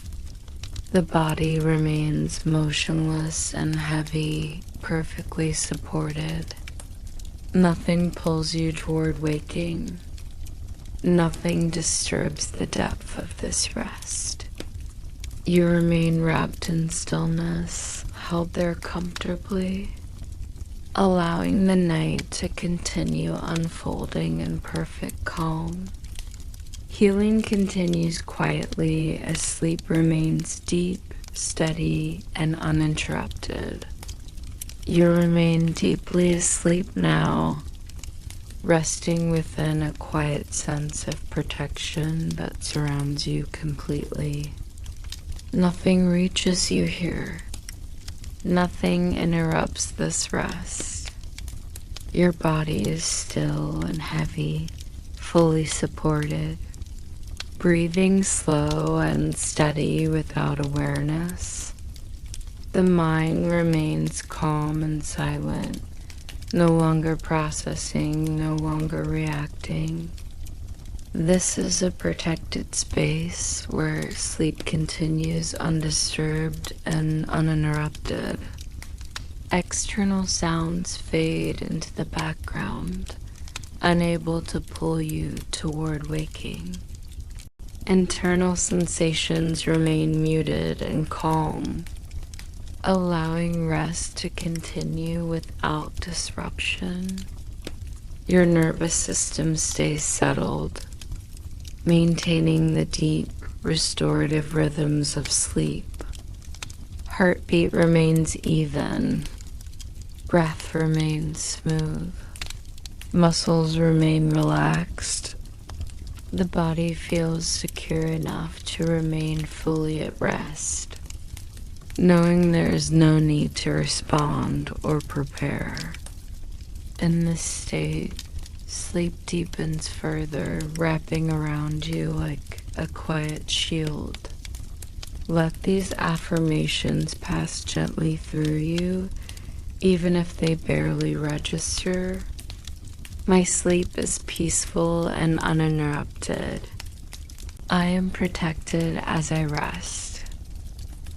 The body remains motionless and heavy, perfectly supported. Nothing pulls you toward waking. Nothing disturbs the depth of this rest. You remain wrapped in stillness, held there comfortably, allowing the night to continue unfolding in perfect calm. Healing continues quietly as sleep remains deep, steady, and uninterrupted. You remain deeply asleep now, resting within a quiet sense of protection that surrounds you completely. Nothing reaches you here. Nothing interrupts this rest. Your body is still and heavy, fully supported, breathing slow and steady without awareness. The mind remains calm and silent, no longer processing, no longer reacting. This is a protected space where sleep continues undisturbed and uninterrupted. External sounds fade into the background, unable to pull you toward waking. Internal sensations remain muted and calm, allowing rest to continue without disruption. Your nervous system stays settled, maintaining the deep, restorative rhythms of sleep. Heartbeat remains even. Breath remains smooth. Muscles remain relaxed. The body feels secure enough to remain fully at rest, knowing there is no need to respond or prepare. In this state, sleep deepens further, wrapping around you like a quiet shield. Let these affirmations pass gently through you, even if they barely register. My sleep is peaceful and uninterrupted. I am protected as I rest.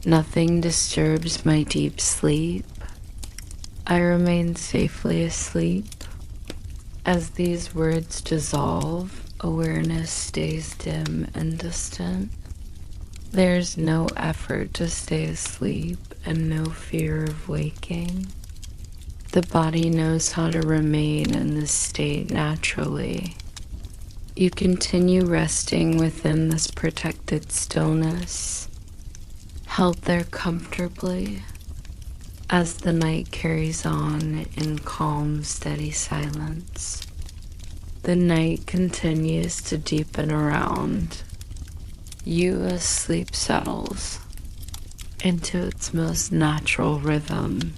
Nothing disturbs my deep sleep. I remain safely asleep. As these words dissolve, awareness stays dim and distant. There's no effort to stay asleep and no fear of waking. The body knows how to remain in this state naturally. You continue resting within this protected stillness, held there comfortably as the night carries on in calm, steady silence. The night continues to deepen around you as sleep settles into its most natural rhythm.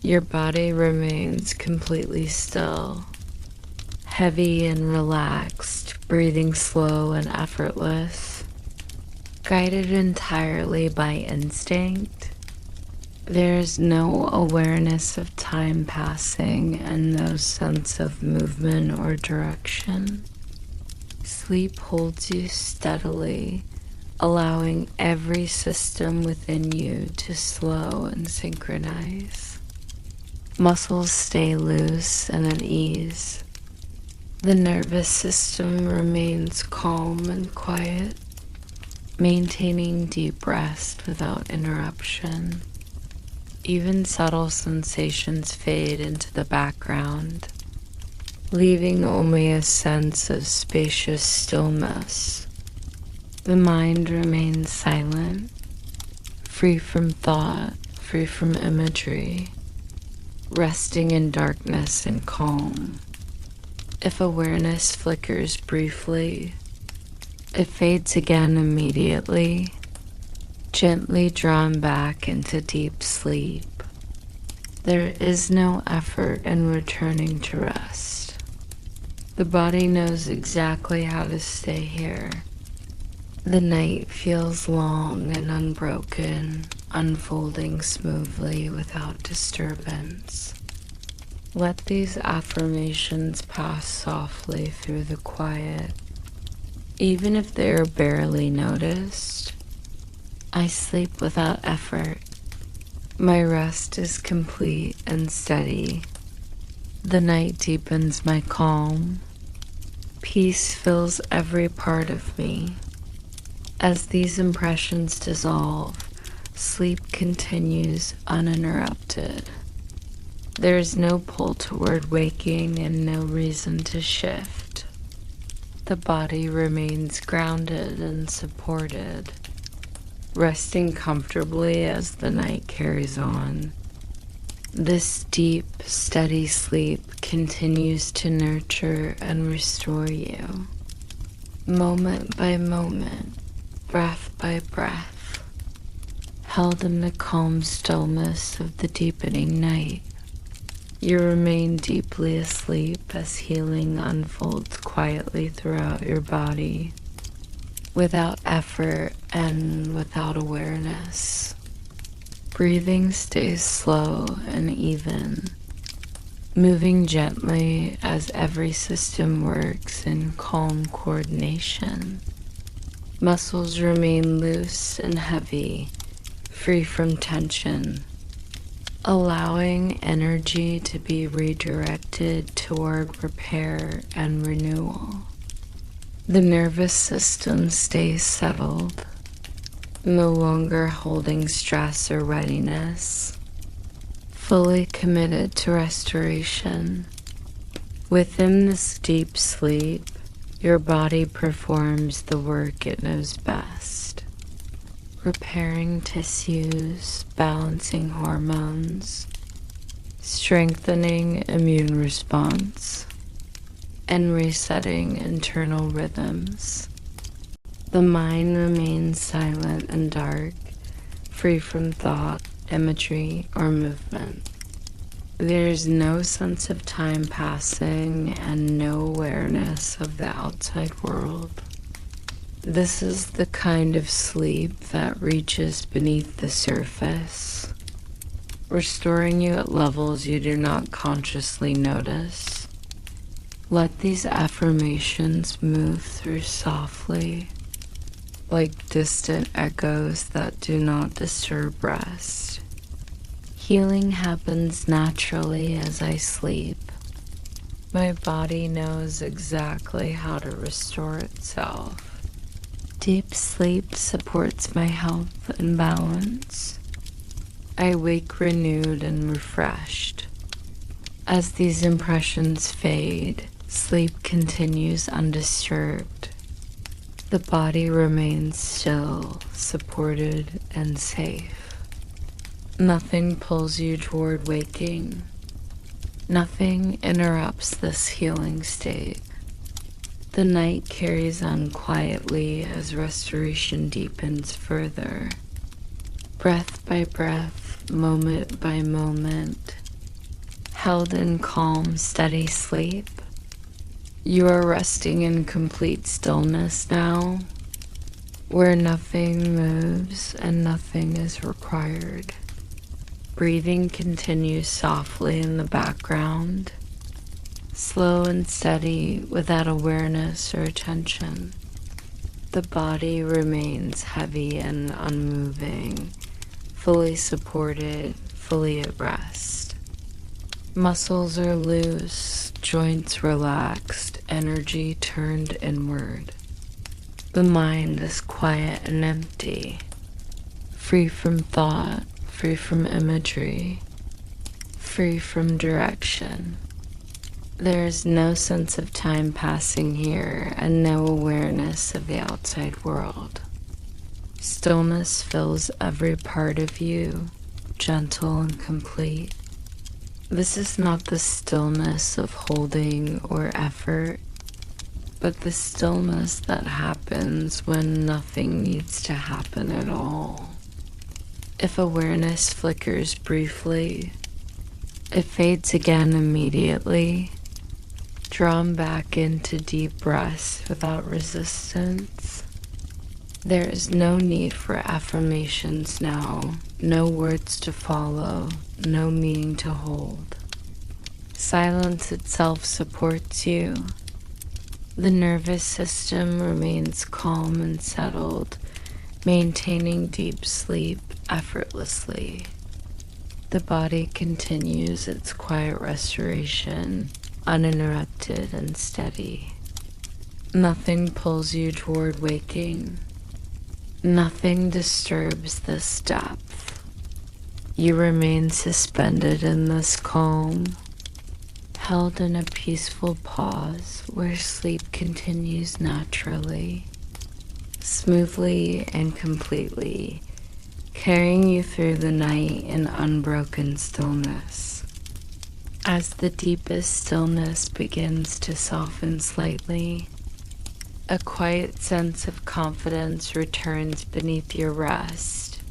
Your body remains completely still, heavy and relaxed, breathing slow and effortless, guided entirely by instinct. There is no awareness of time passing and no sense of movement or direction. Sleep holds you steadily, allowing every system within you to slow and synchronize. Muscles stay loose and at ease. The nervous system remains calm and quiet, maintaining deep rest without interruption. Even subtle sensations fade into the background, leaving only a sense of spacious stillness. The mind remains silent, free from thought, free from imagery, resting in darkness and calm. If awareness flickers briefly, it fades again immediately, gently drawn back into deep sleep. There is no effort in returning to rest. The body knows exactly how to stay here. The night feels long and unbroken, unfolding smoothly without disturbance. Let these affirmations pass softly through the quiet, even if they are barely noticed. I sleep without effort. My rest is complete and steady. The night deepens my calm. Peace fills every part of me. As these impressions dissolve, sleep continues uninterrupted. There is no pull toward waking and no reason to shift. The body remains grounded and supported, resting comfortably as the night carries on. This deep, steady sleep continues to nurture and restore you, moment by moment, breath by breath, held in the calm stillness of the deepening night. You remain deeply asleep as healing unfolds quietly throughout your body, without effort and without awareness. Breathing stays slow and even, moving gently as every system works in calm coordination. Muscles remain loose and heavy, free from tension, allowing energy to be redirected toward repair and renewal. The nervous system stays settled, no longer holding stress or readiness, fully committed to restoration. Within this deep sleep, your body performs the work it knows best, repairing tissues, balancing hormones, strengthening immune response, and resetting internal rhythms. The mind remains silent and dark, free from thought, imagery, or movement. There is no sense of time passing and no awareness of the outside world. This is the kind of sleep that reaches beneath the surface, restoring you at levels you do not consciously notice. Let these affirmations move through softly, like distant echoes that do not disturb rest. Healing happens naturally as I sleep. My body knows exactly how to restore itself. Deep sleep supports my health and balance. I wake renewed and refreshed, As these impressions fade, sleep continues undisturbed. The body remains still, supported, and safe. Nothing pulls you toward waking. Nothing interrupts this healing state. The night carries on quietly as restoration deepens further. Breath by breath, moment by moment, held in calm, steady sleep. You are resting in complete stillness now, where nothing moves and nothing is required. Breathing continues softly in the background, slow and steady without awareness or attention. The body remains heavy and unmoving, fully supported, fully at rest. Muscles are loose, joints relaxed, energy turned inward. The mind is quiet and empty, free from thought, free from imagery, free from direction. There is no sense of time passing here and no awareness of the outside world. Stillness fills every part of you, gentle and complete. This is not the stillness of holding or effort, but the stillness that happens when nothing needs to happen at all. If awareness flickers briefly, it fades again immediately, drawn back into deep rest without resistance. There is no need for affirmations now, no words to follow, no meaning to hold. Silence itself supports you. The nervous system remains calm and settled, maintaining deep sleep effortlessly. The body continues its quiet restoration, uninterrupted and steady. Nothing pulls you toward waking. Nothing disturbs this depth. You remain suspended in this calm, held in a peaceful pause where sleep continues naturally, smoothly and completely, carrying you through the night in unbroken stillness. As the deepest stillness begins to soften slightly, a quiet sense of confidence returns beneath your rest,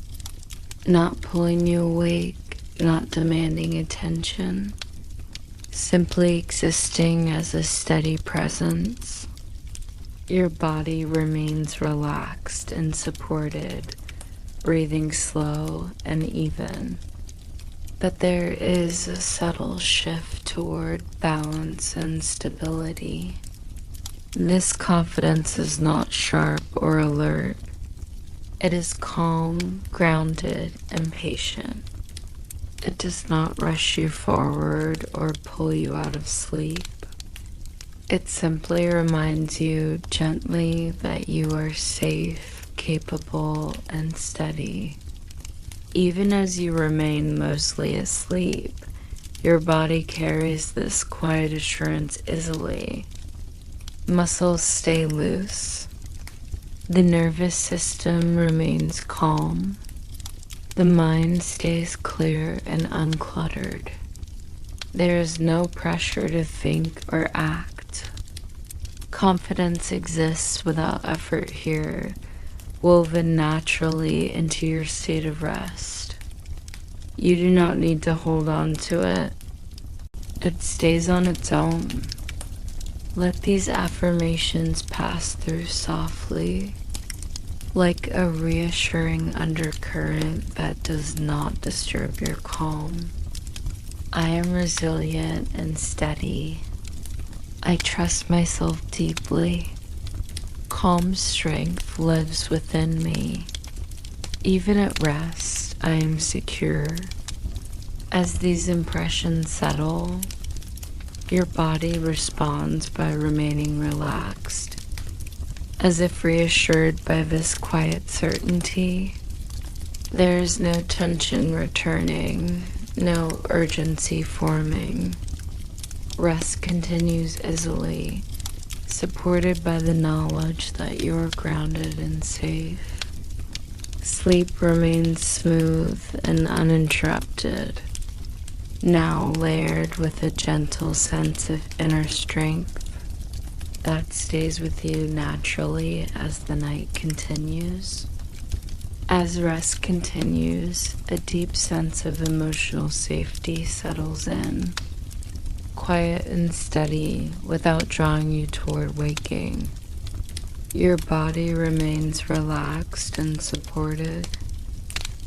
not pulling you awake, not demanding attention, simply existing as a steady presence. Your body remains relaxed and supported, breathing slow and even. But there is a subtle shift toward balance and stability. This confidence is not sharp or alert. It is calm, grounded, and patient. It does not rush you forward or pull you out of sleep. It simply reminds you gently that you are safe, capable, and steady. Even as you remain mostly asleep, your body carries this quiet assurance easily. Muscles stay loose. The nervous system remains calm. The mind stays clear and uncluttered. There is no pressure to think or act. Confidence exists without effort here, woven naturally into your state of rest. You do not need to hold on to it. It stays on its own. Let these affirmations pass through softly, like a reassuring undercurrent that does not disturb your calm. I am resilient and steady. I trust myself deeply. Calm strength lives within me. Even at rest, I am secure. As these impressions settle, your body responds by remaining relaxed, as if reassured by this quiet certainty. There is no tension returning, no urgency forming. Rest continues easily, supported by the knowledge that you are grounded and safe. Sleep remains smooth and uninterrupted, now layered with a gentle sense of inner strength that stays with you naturally as the night continues. As rest continues, a deep sense of emotional safety settles in, quiet and steady without drawing you toward waking. Your body remains relaxed and supported,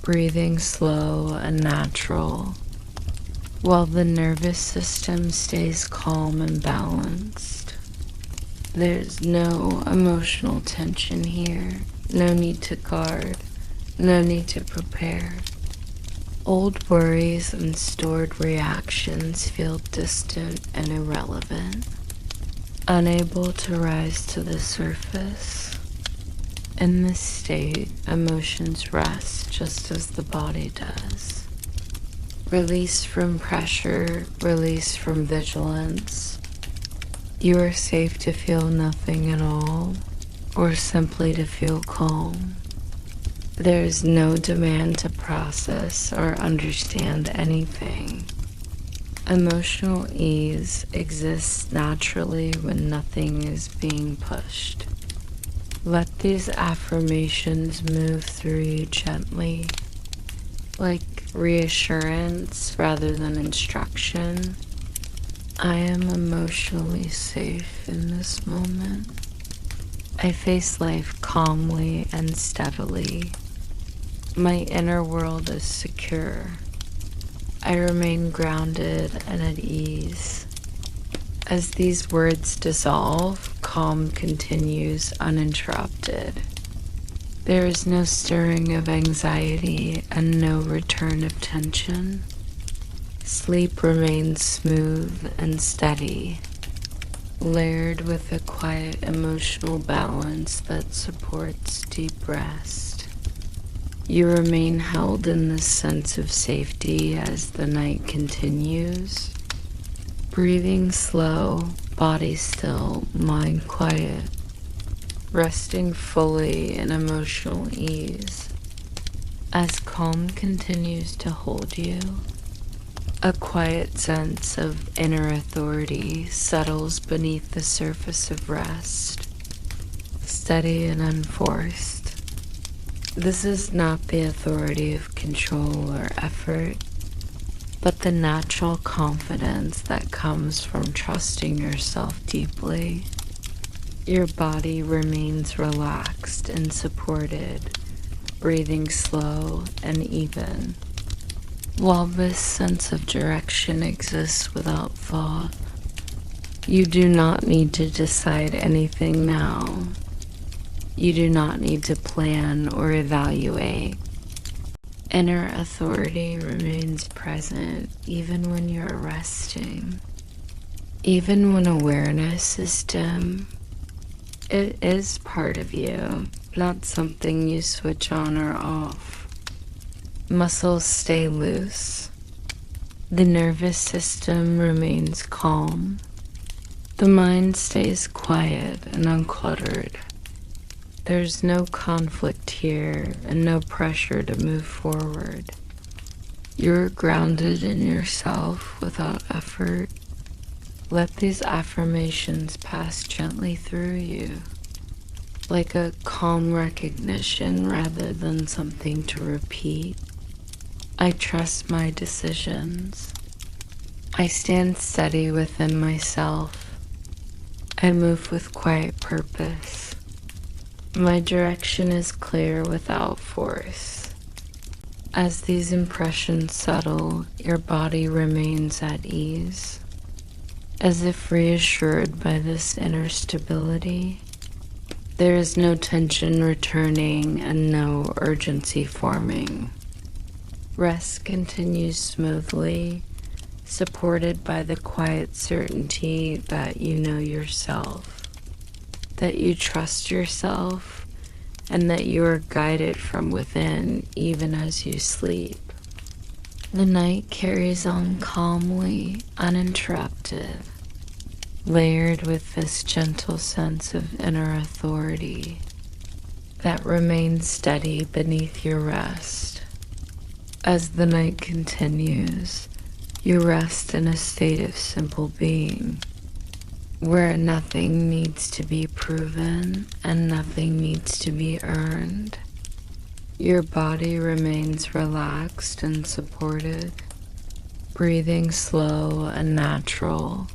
breathing slow and natural, while the nervous system stays calm and balanced. There's no emotional tension here, no need to guard, no need to prepare. Old worries and stored reactions feel distant and irrelevant, unable to rise to the surface. In this state, emotions rest just as the body does. Release from pressure, release from vigilance. You are safe to feel nothing at all, or simply to feel calm. There is no demand to process or understand anything. Emotional ease exists naturally when nothing is being pushed. Let these affirmations move through you gently, like reassurance rather than instruction. I am emotionally safe in this moment. I face life calmly and steadily. My inner world is secure. I remain grounded and at ease. As these words dissolve, calm continues uninterrupted. There is no stirring of anxiety and no return of tension. Sleep remains smooth and steady, layered with a quiet emotional balance that supports deep rest. You remain held in this sense of safety as the night continues, breathing slow, body still, mind quiet, resting fully in emotional ease. As calm continues to hold you, a quiet sense of inner authority settles beneath the surface of rest, steady and unforced. This is not the authority of control or effort, but the natural confidence that comes from trusting yourself deeply. Your body remains relaxed and supported, breathing slow and even. While this sense of direction exists without thought, you do not need to decide anything now. You do not need to plan or evaluate. Inner authority remains present even when you're resting. Even when awareness is dim, it is part of you, not something you switch on or off. Muscles stay loose. The nervous system remains calm. The mind stays quiet and uncluttered. There's no conflict here and no pressure to move forward. You're grounded in yourself without effort. Let these affirmations pass gently through you, like a calm recognition rather than something to repeat. I trust my decisions. I stand steady within myself. I move with quiet purpose. My direction is clear without force. As these impressions settle, your body remains at ease, as if reassured by this inner stability. There is no tension returning and no urgency forming. Rest continues smoothly, supported by the quiet certainty that you know yourself, that you trust yourself, and that you are guided from within even as you sleep. The night carries on calmly, uninterrupted, layered with this gentle sense of inner authority that remains steady beneath your rest. As the night continues, you rest in a state of simple being, where nothing needs to be proven and nothing needs to be earned. Your body remains relaxed and supported, breathing slow and natural,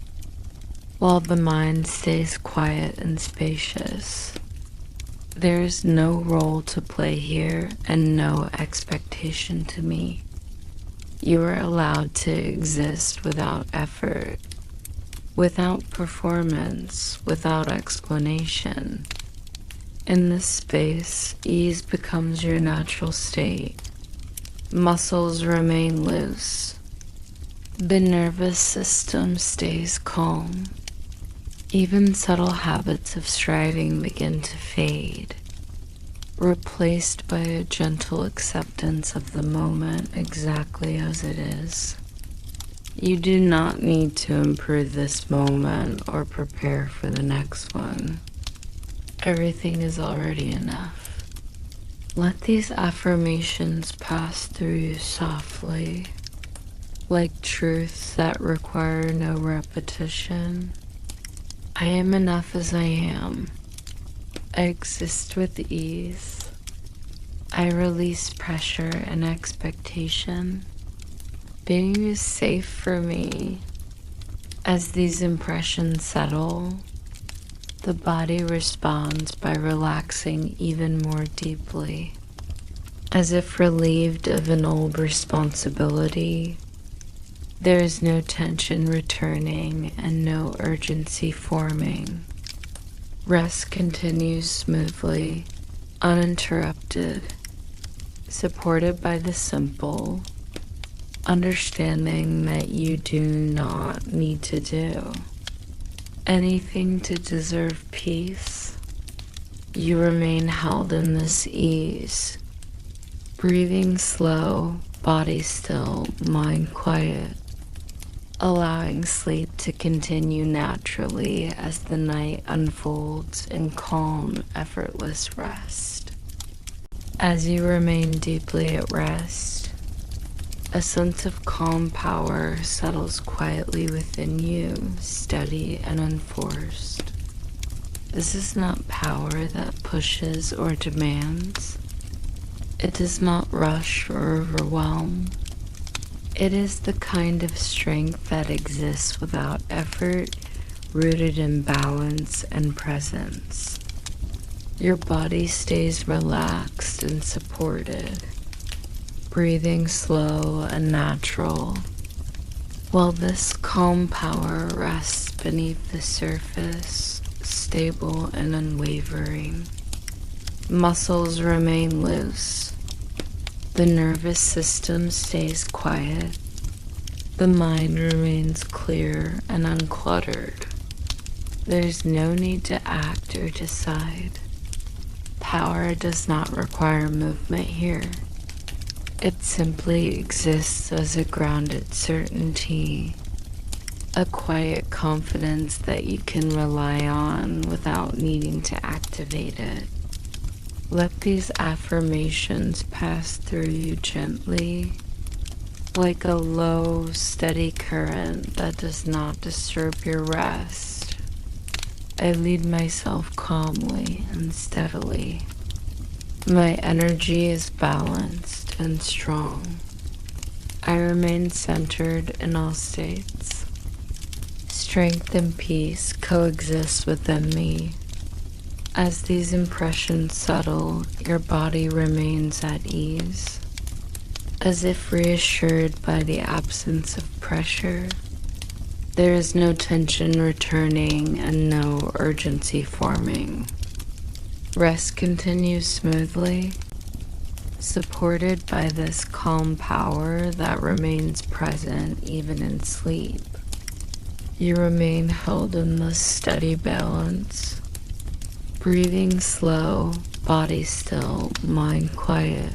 while the mind stays quiet and spacious. There is no role to play here and no expectation to meet. You are allowed to exist without effort, without performance, without explanation. In this space, ease becomes your natural state. Muscles remain loose. The nervous system stays calm. Even subtle habits of striving begin to fade, replaced by a gentle acceptance of the moment exactly as it is. You do not need to improve this moment or prepare for the next one. Everything is already enough. Let these affirmations pass through you softly, like truths that require no repetition. I am enough as I am. I exist with ease. I release pressure and expectation. Being is safe for me. As these impressions settle, the body responds by relaxing even more deeply, as if relieved of an old responsibility. There is no tension returning and no urgency forming. Rest continues smoothly, uninterrupted, supported by the simple understanding that you do not need to do anything to deserve peace. You remain held in this ease, breathing slow, body still, mind quiet, allowing sleep to continue naturally as the night unfolds in calm, effortless rest. As you remain deeply at rest, a sense of calm power settles quietly within you, steady and unforced. This is not power that pushes or demands. It does not rush or overwhelm. It is the kind of strength that exists without effort, rooted in balance and presence. Your body stays relaxed and supported, breathing slow and natural, while this calm power rests beneath the surface, stable and unwavering. Muscles remain loose. The nervous system stays quiet. The mind remains clear and uncluttered. There's no need to act or decide. Power does not require movement here. It simply exists as a grounded certainty, a quiet confidence that you can rely on without needing to activate it. Let these affirmations pass through you gently, like a low, steady current that does not disturb your rest. I lead myself calmly and steadily. My energy is balanced and strong. I remain centered in all states. Strength and peace coexist within me. As these impressions settle, your body remains at ease, as if reassured by the absence of pressure. There is no tension returning and no urgency forming. Rest continues smoothly, supported by this calm power that remains present even in sleep. You remain held in this steady balance, breathing slow, body still, mind quiet,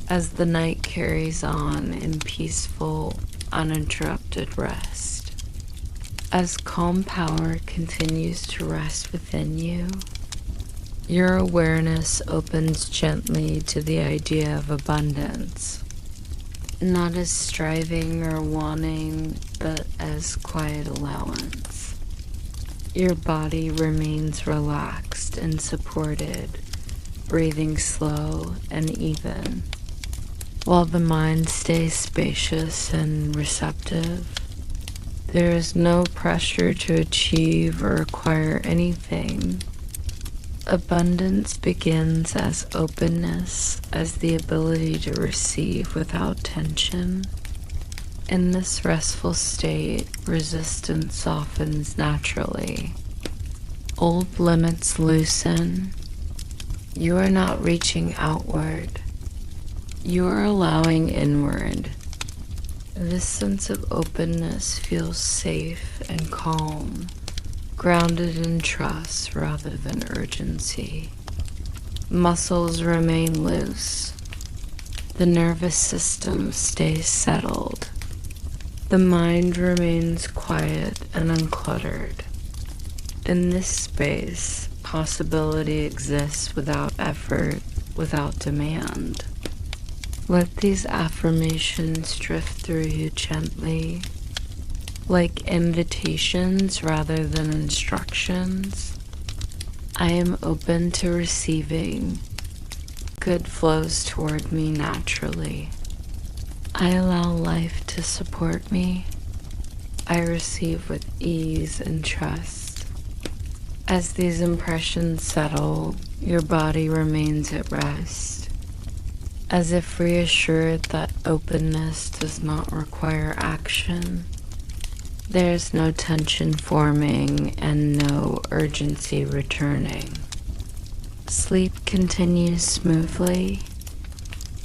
as the night carries on in peaceful, uninterrupted rest. As calm power continues to rest within you, your awareness opens gently to the idea of abundance, not as striving or wanting, but as quiet allowance. Your body remains relaxed and supported, breathing slow and even, while the mind stays spacious and receptive. There is no pressure to achieve or acquire anything. Abundance begins as openness, as the ability to receive without tension. In this restful state, resistance softens naturally. Old limits loosen. You are not reaching outward. You are allowing inward. This sense of openness feels safe and calm, grounded in trust rather than urgency. Muscles remain loose. The nervous system stays settled. The mind remains quiet and uncluttered. In this space, possibility exists without effort, without demand. Let these affirmations drift through you gently, like invitations rather than instructions. I am open to receiving. Good flows toward me naturally. I allow life to support me. I receive with ease and trust. As these impressions settle, your body remains at rest, as if reassured that openness does not require action. There is no tension forming and no urgency returning. Sleep continues smoothly,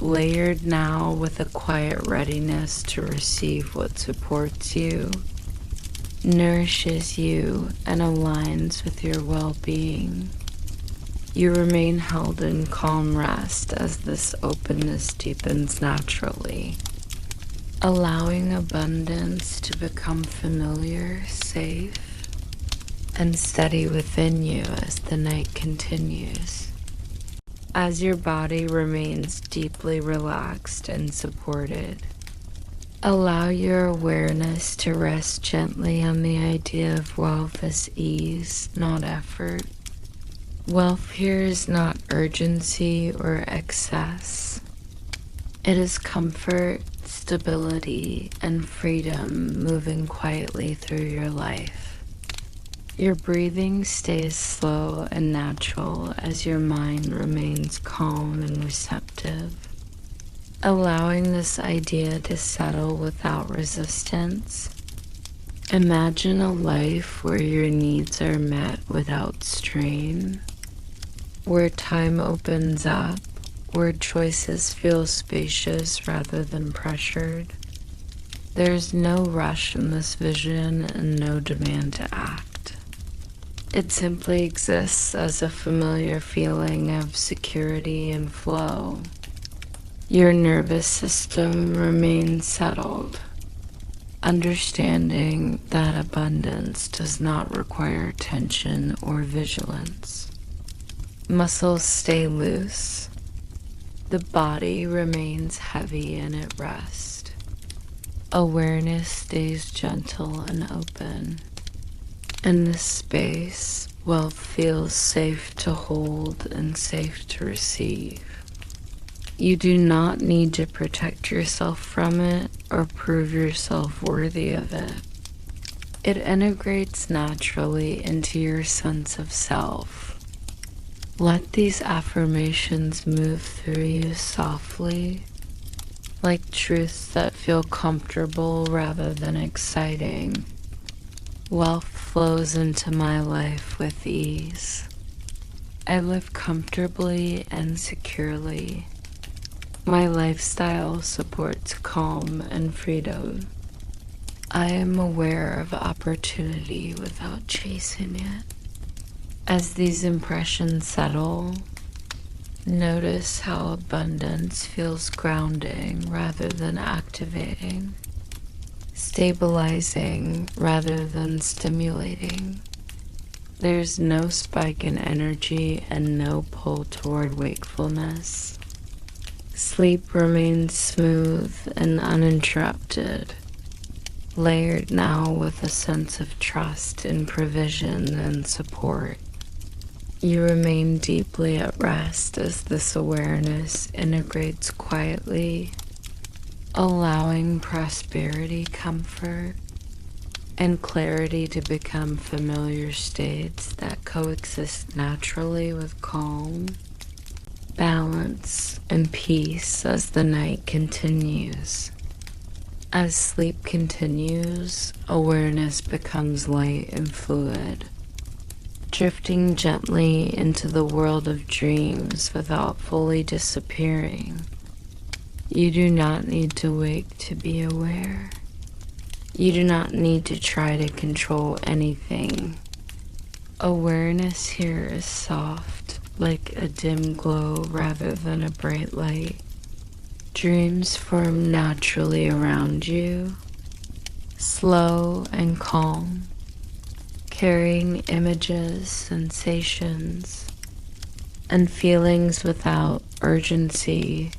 layered now with a quiet readiness to receive what supports you, nourishes you, and aligns with your well-being. You remain held in calm rest as this openness deepens naturally, allowing abundance to become familiar, safe, and steady within you as the night continues. As your body remains deeply relaxed and supported, allow your awareness to rest gently on the idea of wealth as ease, not effort. Wealth here is not urgency or excess. It is comfort, stability, and freedom moving quietly through your life. Your breathing stays slow and natural as your mind remains calm and receptive, allowing this idea to settle without resistance. Imagine a life where your needs are met without strain, where time opens up, where choices feel spacious rather than pressured. There's no rush in this vision and no demand to act. It simply exists as a familiar feeling of security and flow. Your nervous system remains settled, understanding that abundance does not require tension or vigilance. Muscles stay loose. The body remains heavy and at rest. Awareness stays gentle and open. In this space, wealth feels safe to hold and safe to receive. You do not need to protect yourself from it or prove yourself worthy of it. It integrates naturally into your sense of self. Let these affirmations move through you softly, like truths that feel comfortable rather than exciting. Wealth flows into my life with ease. I live comfortably and securely. My lifestyle supports calm and freedom. I am aware of opportunity without chasing it. As these impressions settle, notice how abundance feels grounding rather than activating. stabilizing rather than stimulating. There's no spike in energy and no pull toward wakefulness. Sleep remains smooth and uninterrupted, layered now with a sense of trust in provision and support. You remain deeply at rest as this awareness integrates quietly, allowing prosperity, comfort, and clarity to become familiar states that coexist naturally with calm, balance, and peace as the night continues. As sleep continues, awareness becomes light and fluid, drifting gently into the world of dreams without fully disappearing. You do not need to wake to be aware. You do not need to try to control anything. Awareness here is soft, like a dim glow rather than a bright light. Dreams form naturally around you, slow and calm, carrying images, sensations, and feelings without urgency.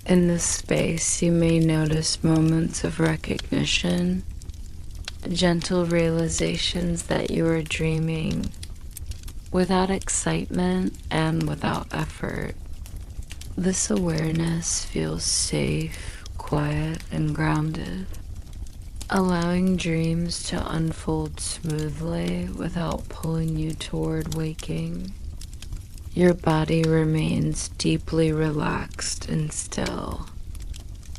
In this space, you may notice moments of recognition, gentle realizations that you are dreaming, without excitement and without effort. This awareness feels safe, quiet, and grounded, allowing dreams to unfold smoothly without pulling you toward waking. Your body remains deeply relaxed and still,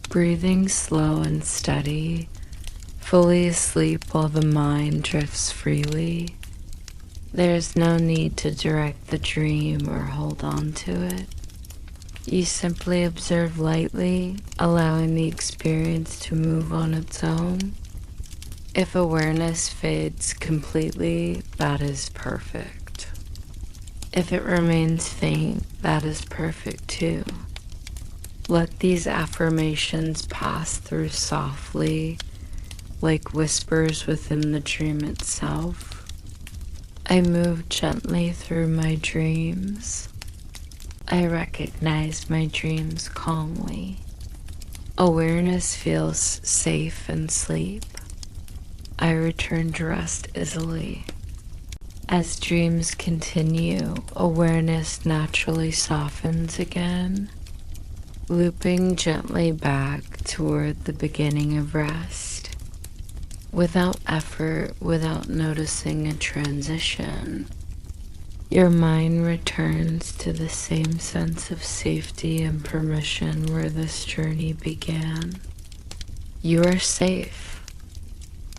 breathing slow and steady, fully asleep while the mind drifts freely. There is no need to direct the dream or hold on to it. You simply observe lightly, allowing the experience to move on its own. If awareness fades completely, that is perfect. If it remains faint, that is perfect too. Let these affirmations pass through softly, like whispers within the dream itself. I move gently through my dreams. I recognize my dreams calmly. Awareness feels safe in sleep. I return to rest easily. As dreams continue, awareness naturally softens again, looping gently back toward the beginning of rest. Without effort, without noticing a transition, your mind returns to the same sense of safety and permission where this journey began. You are safe.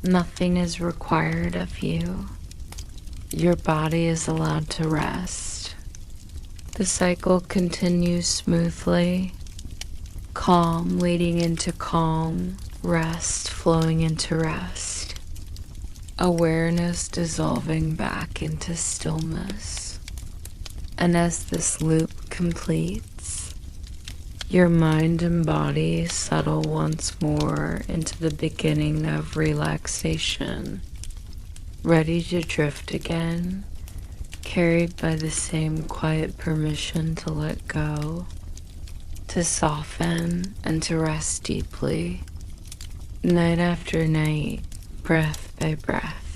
Nothing is required of you. Your body is allowed to rest. The cycle continues smoothly, calm leading into calm, rest flowing into rest, awareness dissolving back into stillness. And as this loop completes, your mind and body settle once more into the beginning of relaxation, ready to drift again, carried by the same quiet permission to let go, to soften, and to rest deeply, night after night, breath by breath.